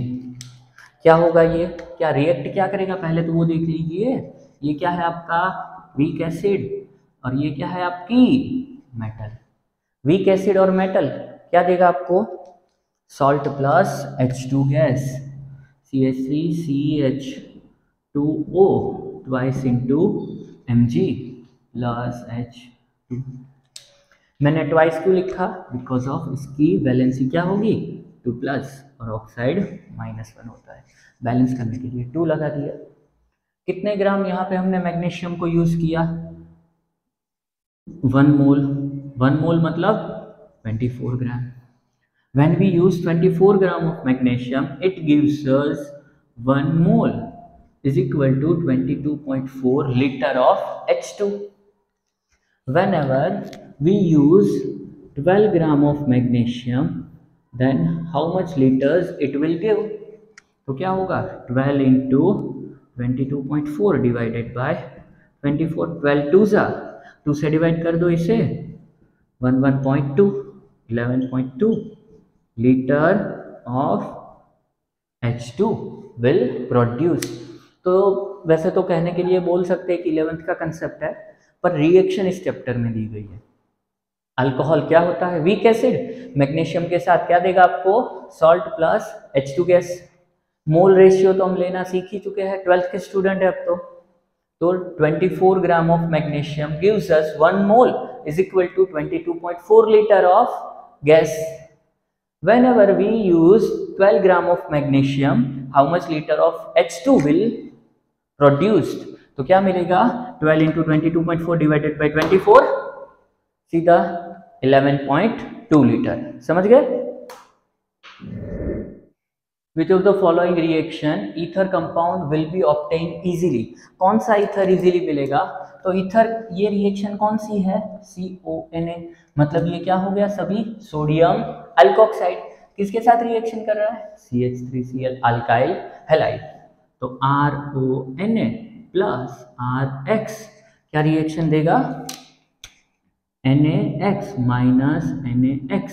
क्या होगा ये? क्या react क्या करेगा? पहले तो वो देख लीजिए, ये क्या है आपका? वीक एसिड, और ये क्या है आपकी? मेटल। वीक एसिड और मेटल क्या देगा आपको? Salt plus H2 gas, CH3 CH2O twice into Mg plus H2। मैंने ट्वाइस क्यों लिखा, बिकॉज ऑफ इसकी वैलेंसी क्या होगी 2+ और ऑक्साइड -1 होता है, बैलेंस करने के लिए 2 लगा दिया। कितने ग्राम यहाँ पे हमने मैग्नीशियम को यूज किया, 1 मोल, 1 मोल मतलब 24 ग्राम। When we use 24 gram of magnesium, it gives us 1 mole is equal to 22.4 liter of H2. Whenever we use 12 gram of magnesium, then how much liters it will give? तो क्या होगा 12 into 22.4 divided by 24, 12 2 जा 2 से divide कर दो इसे 11.2, 11.2 litre of H2 will produce. तो वैसे तो कहने के लिए बोल सकते हैं कि 11th का कंसेप्ट है, पर रिएक्शन इस चैप्टर में दी गई है। अल्कोहल क्या होता है, वीक एसिड, मैग्नीशियम के साथ क्या देगा आपको, salt plus H2 gas. Mole ratio तो हम लेना सीख ही चुके हैं, 12th के स्टूडेंट है अब तो 24 gram of magnesium gives us 1 mole is equal to 22.4 litre of gas. Whenever we use 12 gram of magnesium, how much liter of H2 will produced? तो क्या मिलेगा 12 into 22.4 divided by 24, सीधा 11.2 लीटर। समझ गए? Which of the following reaction ether compound will be obtained easily? कौन सा ether easily मिलेगा, तो ether ये रिएक्शन कौन सी है, CONA, मतलब ये क्या हो गया सभी सोडियम अल्कोक्साइड। किसके साथ रिएक्शन कर रहा है, CH3Cl अल्काइल हैलाइड। तो RONA प्लस RX क्या रिएक्शन देगा, NaX माइनस NaX,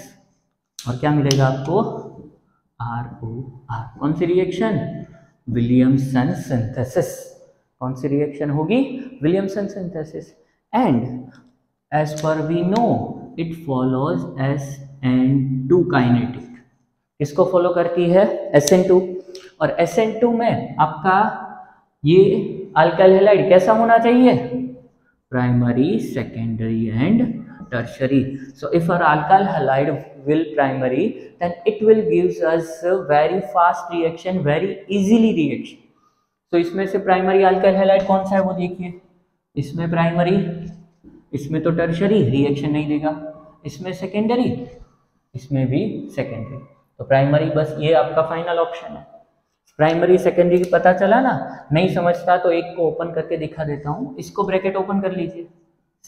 और क्या मिलेगा आपको ROR। कौन सी रिएक्शन, विलियमसन सिंथेसिस। कौन सी रिएक्शन होगी, Williamson synthesis. And as per we know it follows SN2 kinetic. इसको फॉलो करती है SN2, और SN2 में आपका ये अल्काइल हैलाइड कैसा होना चाहिए, primary, secondary and tertiary. So if our alkyl halide will primary, then it will gives us a very fast reaction, very easily reaction. तो इसमें से प्राइमरी अल्काइल हैलाइड कौन सा है वो देखिए, इसमें प्राइमरी, इसमें तो टर्शरी रिएक्शन नहीं देगा, इसमें सेकेंडरी, इसमें भी सेकेंडरी। तो प्राइमरी बस ये आपका फाइनल ऑप्शन है। प्राइमरी सेकेंडरी पता चला ना, नहीं समझता तो एक को ओपन करके दिखा देता हूँ। इसको ब्रैकेट ओपन कर लीजिए,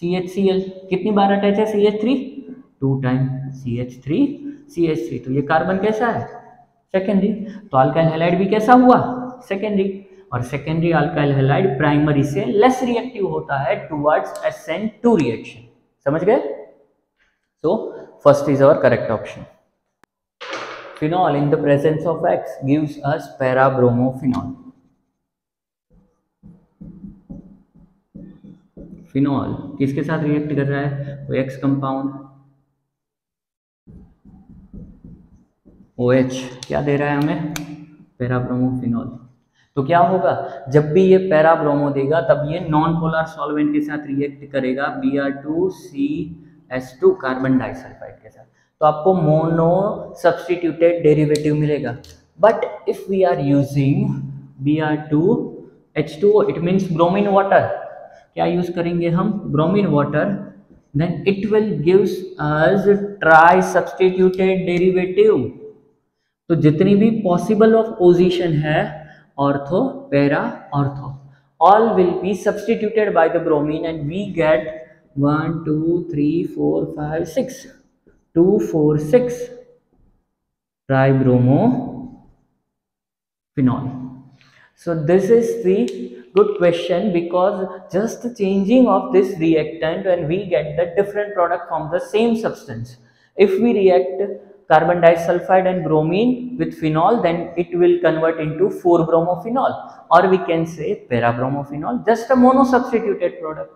CHCl कितनी बार अटैच है, CH3 2 टाइम, CH3 तो ये कार्बन कैसा है, सेकेंडरी। तो अल्काइल हैलाइड भी कैसा हुआ, सेकेंडरी, और सेकेंडरी अल्काइल हैलाइड प्राइमरी से लेस रिएक्टिव होता है टुवर्ड्स SN2 रिएक्शन। समझ गए? So first is our correct option. Phenol in the presence of X gives us parabromophenol. Phenol किसके साथ रिएक्ट कर रहा है, तो X कंपाउंड, OH क्या दे रहा है हमें, पैराब्रोमोफिनॉल। तो क्या होगा, जब भी ये पैराब्रोमो देगा तब ये नॉन पोलर सॉल्वेंट के साथ रिएक्ट करेगा Br2CS2 कार्बन डाइसल्फाइड के साथ, तो आपको मोनो सब्स्टिट्यूटेड डेरिवेटिव मिलेगा। But if we are using Br2H2O, it means bromine water, क्या यूज करेंगे हम, bromine water, then it will gives us tri substituted derivative. तो जितनी भी पॉसिबल ऑफ पोजीशन है, ortho, para, ortho, all will be substituted by the bromine and we get 1 2 3 4 5 6 2 4 6 tribromophenol. So this is the good question, because just changing of this reactant and we get the different product from the same substance. If we react carbon disulfide and bromine with phenol, then it will convert into 4-bromophenol, or we can say para-bromophenol, just a mono-substituted product.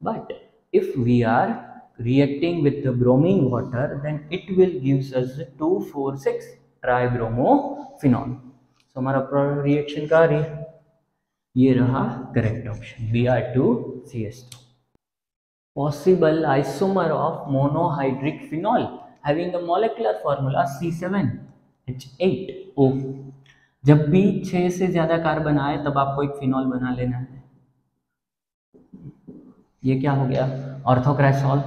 But if we are reacting with the bromine water, then it will gives us 2,4,6 tribromophenol. So हमारा reaction का ये रहा correct option Br2CS2। possible isomer of monohydric phenol having a molecular formula C7H8O। जब भी 6 से ज्यादा carbon आए तब आपको एक फिनॉल बना लेना है। ये क्या हो गया? ऑर्थोक्रेसॉल।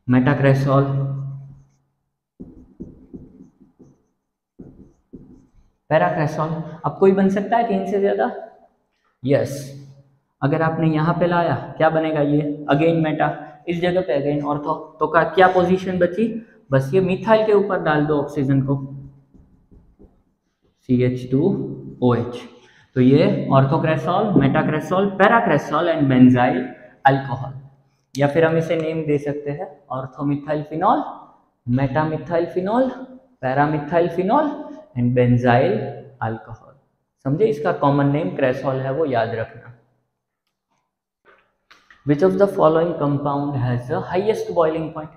Metacresol, paracresol. अब कोई बन सकता है 3 से ज्यादा? यस। अगर आपने यहाँ पे लाया क्या बनेगा? ये अगेन मेटा, इस जगह पे अगेन ऑर्थो, तो का क्या पोजीशन बची? बस ये मिथाइल के ऊपर डाल दो ऑक्सीजन को, CH2OH। तो ये orthocresol, metacresol, paracresol and benzyl alcohol. या फिर हम इसे नेम दे सकते हैं orthomethyl phenol, metamethyl phenol, paramethyl phenol and benzyl alcohol. समझे? इसका कॉमन नेम क्रेसॉल है, वो याद रखना। Which of the following compound has the highest boiling point?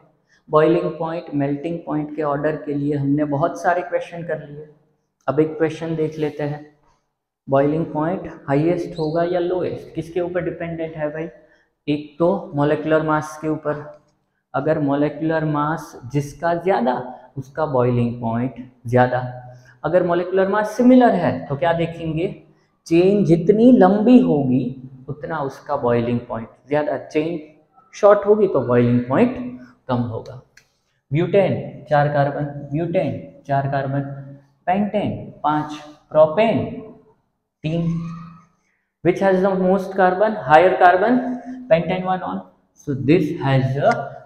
Boiling point, melting point के ऑर्डर के लिए हमने बहुत सारे क्वेश्चन कर लिए। अब एक क्वेश्चन देख लेते हैं। बॉइलिंग पॉइंट हाईएस्ट होगा या लोएस्ट? किसके ऊपर डिपेंडेंट है भाई? एक तो मॉलिक्यूलर मास के ऊपर। अगर मॉलिक्यूलर मास जिसका ज़्यादा उसका बॉइलिंग पॉइंट ज़्यादा। अगर मॉलिक्यूलर मास सिमिलर है तो क्या देखेंगे? चेन जितनी लंबी होगी उतना उसका बॉइलिंग पॉइंट ज़्यादा। चेन शॉर्ट होगी तो बॉइलिंग पॉइंट कम होगा। Butane 4 carbon, butane 4 carbon, pentane 5, propane 3। Which has the most carbon? Higher carbon, pentane 1 on. So this has the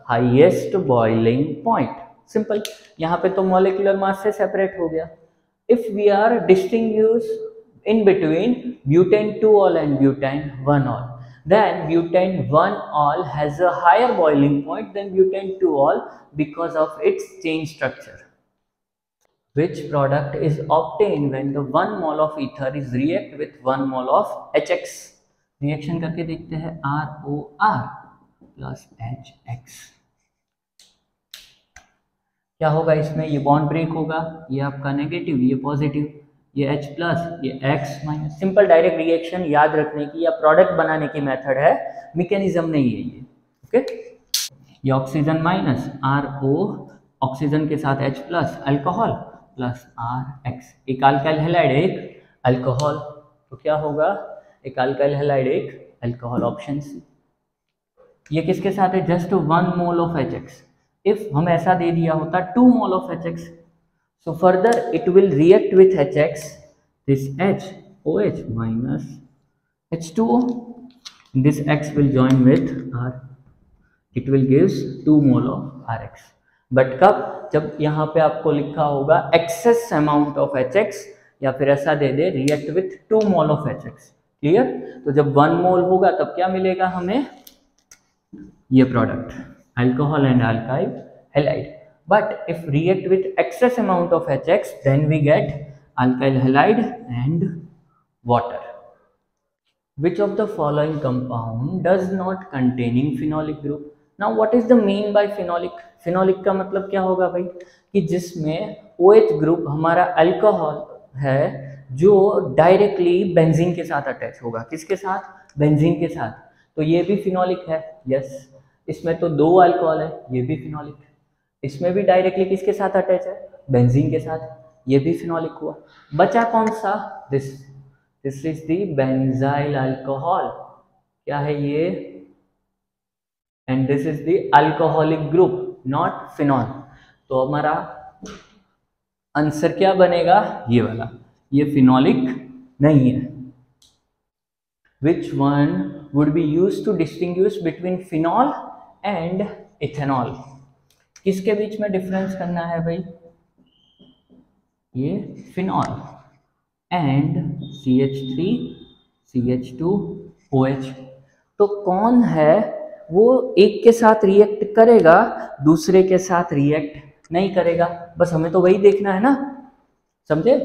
highest boiling point. Simple. यहाँ पे तो मॉलिक्यूलर मास से separate हो गया। If we are distinguish in between butane 2-ol and butane 1-ol, then butane 1-ol has a higher boiling point than butane 2-ol because of its chain structure. Which product is obtained when the 1 mole of ether is react with 1 mole of HX? Reaction करके देखते हैं। ROR plus HX। क्या होगा इसमें? ये bond break होगा, ये आपका नेगेटिव, ये पॉजिटिव, ये H प्लस, ये X minus. Simple direct reaction याद रखने की या प्रोडक्ट बनाने की मेथड है, मैकेनिज्म नहीं है ये। ओके। ये ऑक्सीजन माइनस RO, ऑक्सीजन के साथ H plus, alcohol plus RX। एक अल्काइल हैलाइड एक अल्कोहल, तो क्या होगा? एक अल्काइल हैलाइड एक अल्कोहल, ऑप्शन सी। ये किसके साथ है? Just 1 mole of HX। If हम ऐसा दे दिया होता 2 mole of HX, so further it will react with HX, this H, OH minus H2O, this X will join with R, it will gives 2 mole of RX। but कब? जब यहाँ पे आपको लिखा होगा excess amount of HX, या फिर ऐसा दे दे react with 2 mole of HX। Clear? तो जब 1 मोल होगा तब क्या मिलेगा हमें? ये product, alcohol and alkyl halide. But if react with excess amount of HX, then we get alkyl halide and water. Which of the following compound does not containing phenolic group? Now what is the mean by phenolic? Phenolic का मतलब क्या होगा भाई? कि जिसमें OH group हमारा alcohol है जो डायरेक्टली बेंजीन के साथ अटैच होगा। किसके साथ? बेंजीन के साथ। तो ये भी फिनोलिक है। यस। इसमें तो 2 अल्कोहल है, ये भी फिनोलिक है। इसमें भी डायरेक्टली किसके साथ अटैच है? बेंजीन के साथ, ये भी फिनोलिक हुआ। बचा कौन सा? This is the benzyl alcohol. क्या है ये? And this is the alcoholic group, not phenol. तो हमारा आंसर क्या बनेगा? ये वाला। ये फिनोलिक नहीं है। Which one would be used to distinguish between phenol and ethanol? किसके बीच में डिफरेंस करना है भाई? ये फिनॉल एंड CH3 CH2OH। तो कौन है वो एक के साथ रिएक्ट करेगा, दूसरे के साथ रिएक्ट नहीं करेगा? बस हमें तो वही देखना है ना, समझे?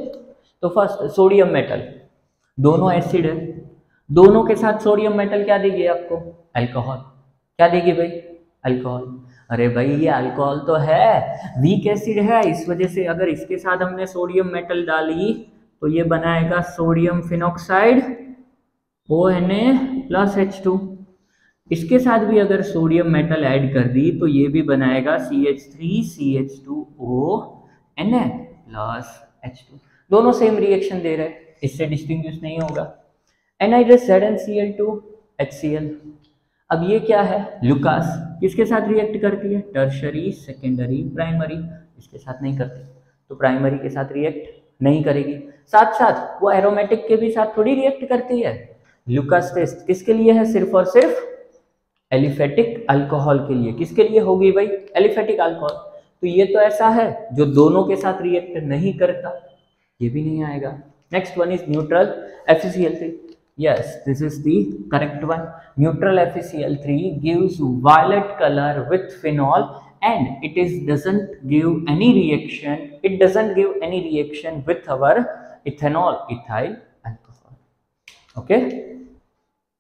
तो फर्स्ट सोडियम मेटल, दोनों एसिड है, दोनों के साथ सोडियम मेटल क्या देगी आपको? अल्कोहल। क्या देगी भाई? अल्कोहल। अरे भाई ये अल्कोहल तो है, वीक एसिड है, इस वजह से अगर इसके साथ हमने सोडियम मेटल डाली तो ये बनाएगा सोडियम फिनॉक्साइड ONA+H2। इसके साथ भी अगर सोडियम मेटल ऐड कर दी तो ये भी बनाएगा CH3CH2ONA+H2। दोनों सेम रिएक्शन दे रहे हैं, इससे डिस्टिंग्विश नहीं होगा। Anhydrous ZnCl2HCl। अब ये क्या है, लुकास, किसके साथ रिएक्ट करती है, टर्शरी, सेकेंडरी, प्राइमरी। इसके साथ नहीं करती तो प्राइमरी के साथ रिएक्ट नहीं करेगी। साथ साथ वो एरोमेटिक के भी साथ थोड़ी रिएक्ट करती है। लुकास टेस्ट किसके लिए है, सिर्फ और सिर्फ एलिफेटिक अल्कोहल के लिए। किसके लिए होगी भाई, एलिफेटिक अल्कोहल। तो ये तो ऐसा है जो दोनों के साथ रिएक्ट नहीं करता, ये भी नहीं आएगा। Next one is neutral FeCl3। Yes, this is the correct one. Neutral FeCl3 gives violet color with phenol and it doesn't give any reaction. It doesn't give any reaction with our ethanol ethyl alcohol. Okay.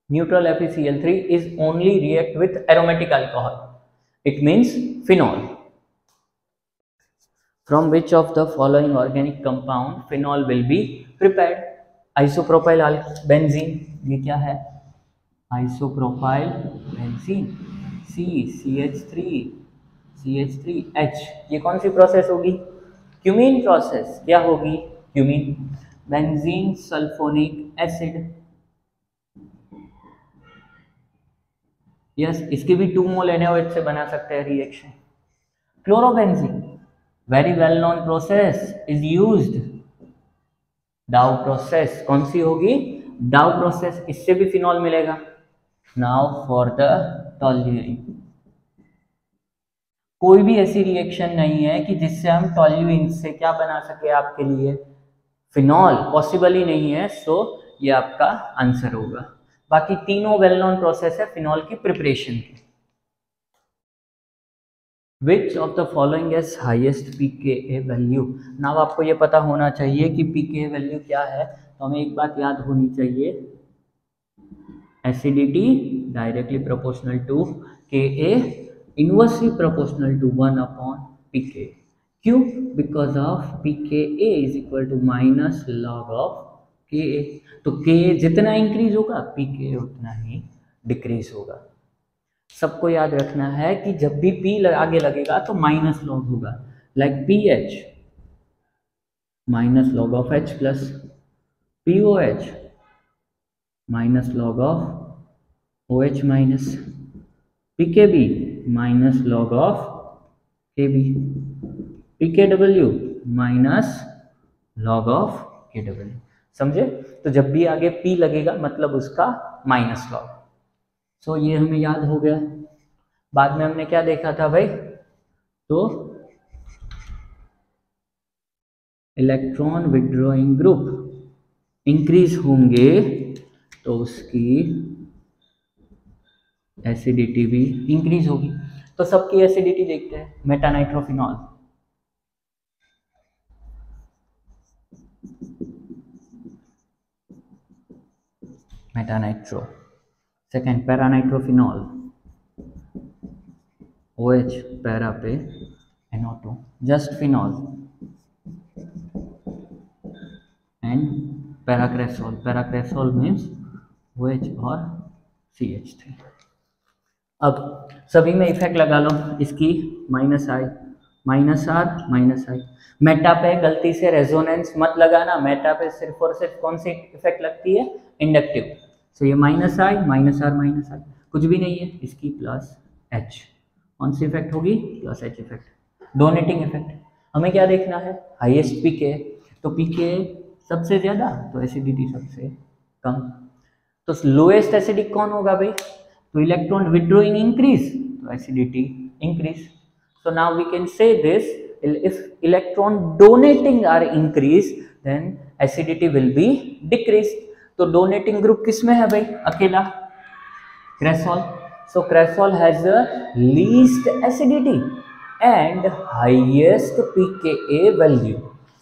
Neutral FeCl3 is only react with aromatic alcohol. It means phenol. From which of the following organic compound phenol will be prepared? Isopropyl benzene, ये क्या है, isopropyl benzene, CH3H। ये कौन सी process होगी, cumene process. क्या होगी, cumene. Benzene sulphonic acid, yes, इसकी भी 2 मोल NaOH से बना सकते हैं reaction. Chlorobenzene, very well known process, is used डाउ प्रोसेस। कौन सी होगी, डाउ प्रोसेस, इससे भी फिनॉल मिलेगा। Now for the toluene. कोई भी ऐसी रिएक्शन नहीं है कि जिससे हम टॉल्यूइन से क्या बना सके आपके लिए, फिनॉल, पॉसिबल ही नहीं है। सो ये आपका आंसर होगा। बाकी तीनों वेल नोन प्रोसेस है फिनॉल की प्रिपरेशन की। Which of the following has highest pKa value? Now आपको ये पता होना चाहिए कि pKa वैल्यू क्या है, तो हमें एक बात याद होनी चाहिए, acidity directly proportional to Ka, inversely proportional to 1/pK। क्यों, because of pKa is equal to minus log of Ka। तो Ka जितना इंक्रीज होगा pKa उतना ही डिक्रीज होगा। सबको याद रखना है कि जब भी P आगे लगेगा तो माइनस लॉग होगा, like PH minus log of H plus POH minus log of OH minus PKB minus log of KB PKW minus log of KW। समझे, तो जब भी आगे P लगेगा मतलब उसका माइनस लॉग। सो ये हमें याद हो गया। बाद में हमने क्या देखा था भाई, तो इलेक्ट्रॉन विड्रॉइंग ग्रुप इंक्रीज होंगे तो उसकी एसिडिटी भी इंक्रीज होगी। तो सबकी एसिडिटी देखते हैं। Metanitrophenol, metanitro. Second paranitrophenol, OH para पे NO2, just phenol and paracresol. Paracresol means OH और CH3। अब सभी में इफेक्ट लगा लो, इसकी minus I minus R minus I। Meta पे गलती से रेजोनेंस मत लगाना, मेटा पे सिर्फ और सिर्फ कौन सी इफेक्ट लगती है, इंडक्टिव। सो ये minus I minus R minus I कुछ भी नहीं है, इसकी प्लस H। कौन सी इफेक्ट होगी, plus H effect, donating effect. हमें क्या देखना है, हाईएस्ट पीके। तो पीके सबसे ज्यादा तो एसिडिटी सबसे कम। तो लोएस्ट एसिडिक कौन होगा भाई, तो इलेक्ट्रॉन विड्रॉइंग इंक्रीज तो acidity increase. So now we can say this, if electron donating are increased then acidity will be decreased। तो डोनेटिंग ग्रुप किसमें है भाई, अकेला cresol. So cresol has the least acidity and highest pKa value.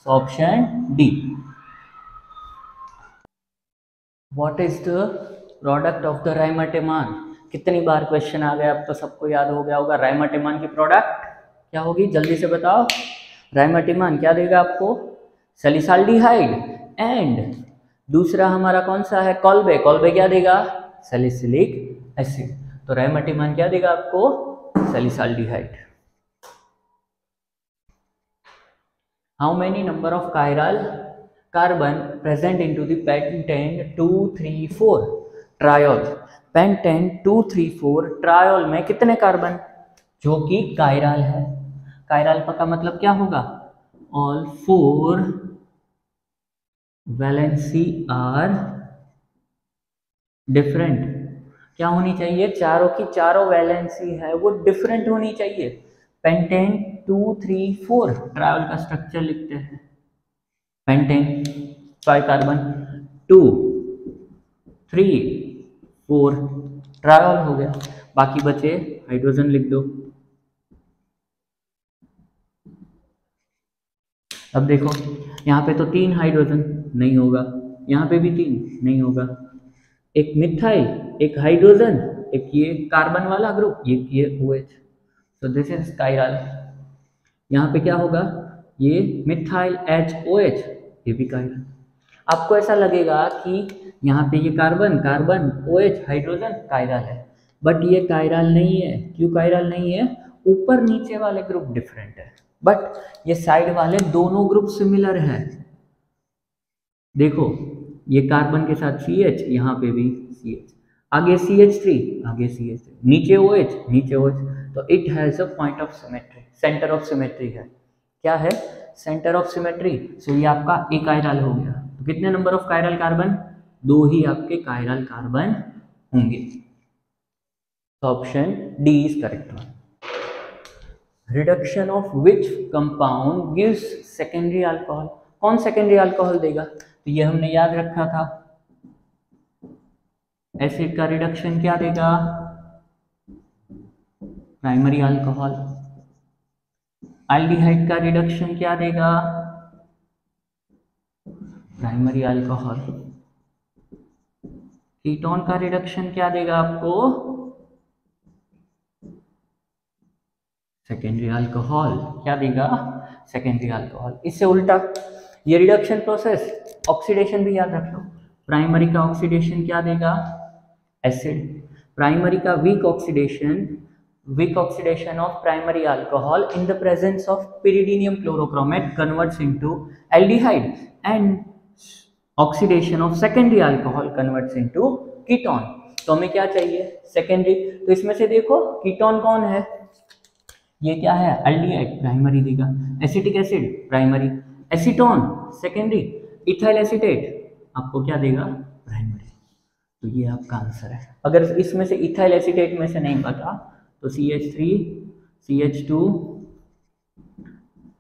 So option D. What is the product of the Reimer Tiemann. कितनी बार question आ गया, अब तो सबको याद हो गया होगा। राइमाटेमान की प्रोडक्ट क्या होगी, जल्दी से बताओ। राइमाटेमान क्या देगा आपको, सैलिसाल्डिहाइड एंड दूसरा हमारा कौन सा है, कॉल्बे। कॉल्बे क्या देगा, सैलिसिलिक एसिड। तो रेमटिमान क्या देगा आपको, salicylaldehyde. How many number of chiral carbon present into the pentane 2,3,4 triol. Pentane 2,3,4 triol में कितने कार्बन, जो कि कायरल है। कायरल का मतलब क्या होगा, ऑल 4 वैलेंसी आर डिफरेंट। क्या होनी चाहिए, चारों की चारों वैलेंसी है वो डिफरेंट होनी चाहिए। पेंटेन 2,3,4 ट्रायोल का स्ट्रक्चर लिखते हैं। पेंटेन 5 कार्बन, 2, 3, 4 ट्रायोल हो गया। बाकी बचे हाइड्रोजन लिख दो। अब देखो यहाँ पे तो 3 हाइड्रोजन, नहीं होगा। यहाँ पे भी 3, नहीं होगा। एक मिथाइल, एक हाइड्रोजन, एक ये कार्बन वाला ग्रुप, ये OH। तो दिस इज कायरल। यहाँ पे क्या होगा, ये मिथाइल HOH, ये भी कायरल। आपको ऐसा लगेगा कि यहाँ पे ये carbon carbon OH hydrogen chiral है, बट ये कायरल नहीं है। क्यों कायरल नहीं है, ऊपर नीचे वाले ग्रुप डिफरेंट है, बट ये साइड वाले दोनों ग्रुप सिमिलर है। देखो ये कार्बन के साथ CH, यहाँ पे भी CH, आगे CH3, आगे CH3, नीचे OH, नीचे OH। तो it has a point of symmetry, centre of symmetry है। क्या है, सेंटर ऑफ सिमेट्री। सो ये आपका एक कायरल हो गया। तो कितने नंबर ऑफ कायरल कार्बन, 2 ही आपके कायरल कार्बन होंगे। तो option D is correct one. Reduction of which compound gives secondary alcohol. कौन सेकेंडरी अल्कोहल देगा, तो ये हमने याद रखा था। एसिड का रिडक्शन क्या देगा, प्राइमरी अल्कोहल। एल्डिहाइड का रिडक्शन क्या देगा, प्राइमरी अल्कोहल। कीटोन का रिडक्शन क्या देगा आपको, सेकेंडरी अल्कोहल। क्या देगा, सेकेंडरी अल्कोहल। इससे उल्टा ये रिडक्शन प्रोसेस, ऑक्सीडेशन भी याद रख लो। प्राइमरी का ऑक्सीडेशन क्या देगा, एसिड। प्राइमरी का weak oxidation of primary alcohol in the presence of pyridinium chlorochromate converts into aldehyde, and oxidation of secondary alcohol converts into ketone. तो हमें क्या चाहिए, सेकेंडरी। तो इसमें से देखो कीटोन कौन है, ये क्या है, एल्डिहाइड, प्राइमरी देगा। Acetic acid primary, acetone secondary, ethyl acetate आपको क्या देगा, प्राइमरी। तो ये आपका आंसर है। अगर इसमें से इथाइल एसीटेट में से नहीं पता तो CH3 CH2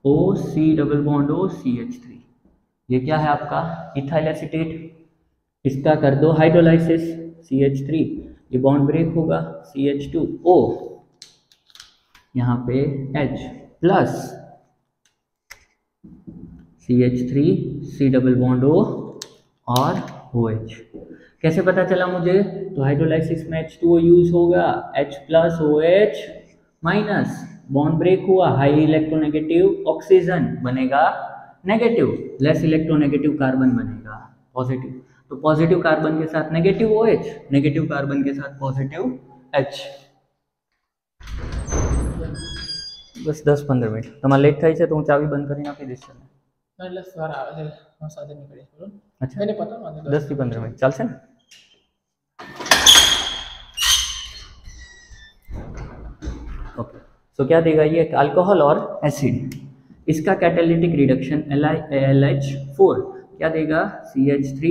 O C double bond O CH3, ये क्या है आपका, इथाइल एसीटेट। इसका कर दो हाइड्रोलाइसिस, CH3, ये बॉन्ड ब्रेक होगा, CH2O, यहाँ पे H plus CH3 C double bond O और OH। कैसे पता चला मुझे, तो हाइड्रोलाइसिस में H2O यूज होगा, H plus OH minus, bond break हुआ, हाई इलेक्ट्रोनेगेटिव ऑक्सीजन बनेगा नेगेटिव, लेस इलेक्ट्रोनेगेटिव कार्बन बनेगा पॉजिटिव। तो पॉजिटिव कार्बन के साथ नेगेटिव OH, नेगेटिव कार्बन के साथ पॉजिटिव H। बस 10-15 मिनिट તમારે લેટ થાય છે તો હું ચાવી બંધ કરીને આપી દઈશ તમને. એટલે સર આવે છે હું સાથે નીકળીશ બોલો. અચ્છા એને પતા વાંધો 10 થી 15 મિનિટ ચાલશે ને. ओके, सो क्या देगा ये, अल्कोहल और एसिड। इसका कैटालिटिक रिडक्शन LiAlH4 क्या देगा, CH3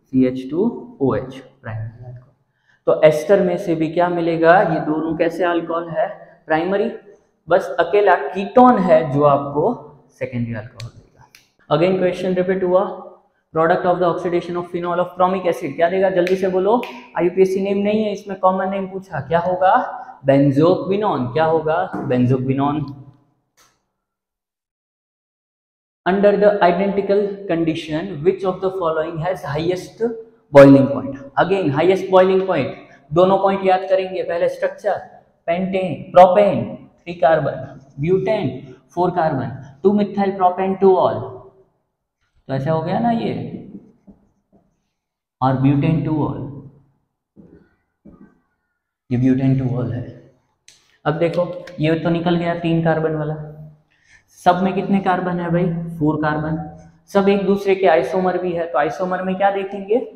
CH2OH प्राइमरी। तो एस्टर में से भी क्या मिलेगा, ये दोनों कैसे अल्कोहल है, प्राइमरी। बस अकेला कीटोन है जो आपको सेकेंडरी अल्कोहल देगा। अगेन क्वेश्चन रिपीट हुआ, product of the oxidation of phenol of formic acid क्या देगा, जल्दी से बोलो। IUPAC नेम नहीं है इसमें, कॉमन नेम पूछा, क्या होगा, बेंजोक्विनोन। क्या होगा, benzoquinone. Under the identical condition which of the following has highest boiling point. Again highest boiling point, दोनों पॉइंट याद करेंगे। पहले structure, pentane propane 3 carbon, butane 4 carbon, 2 methyl propane 2 all. तो ऐसा हो गया ना ये, और ब्यूटेन 2 ऑल, ये ब्यूटेन 2 ऑल है। अब देखो ये तो निकल गया 3 कार्बन वाला, सब में कितने कार्बन है भाई 4 कार्बन, सब एक दूसरे के आइसोमर भी है। तो आइसोमर में क्या देखेंगे,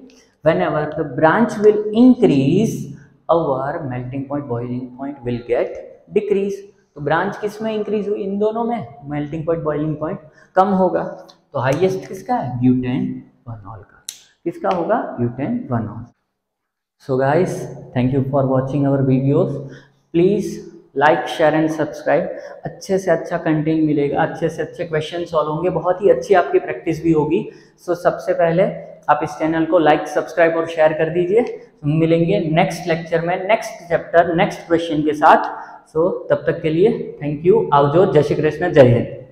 whenever the branch will increase our melting point boiling point will get decrease। तो ब्रांच किस में इंक्रीज हुई, इन दोनों में, मेल्टिंग पॉइंट बॉइलिंग पॉइंट कम होगा। तो हाईएस्ट किसका है, ब्यूटेन 1 ऑल का, किसका होगा, butane 1 ol. So guys thank you for watching our videos, please like share and subscribe. अच्छे से अच्छा कंटेंट मिलेगा, अच्छे से अच्छे क्वेश्चन सॉल्व होंगे, बहुत ही अच्छी आपकी प्रैक्टिस भी होगी। सो सबसे पहले आप इस चैनल को लाइक सब्सक्राइब और शेयर कर दीजिए। मिलेंगे नेक्स्ट लेक्चर में, नेक्स्ट चैप्टर, नेक्स्ट क्वेश्चन के साथ। सो तब तक के लिए थैंक यू, आवजो, जय श्री कृष्ण, जय हिंद।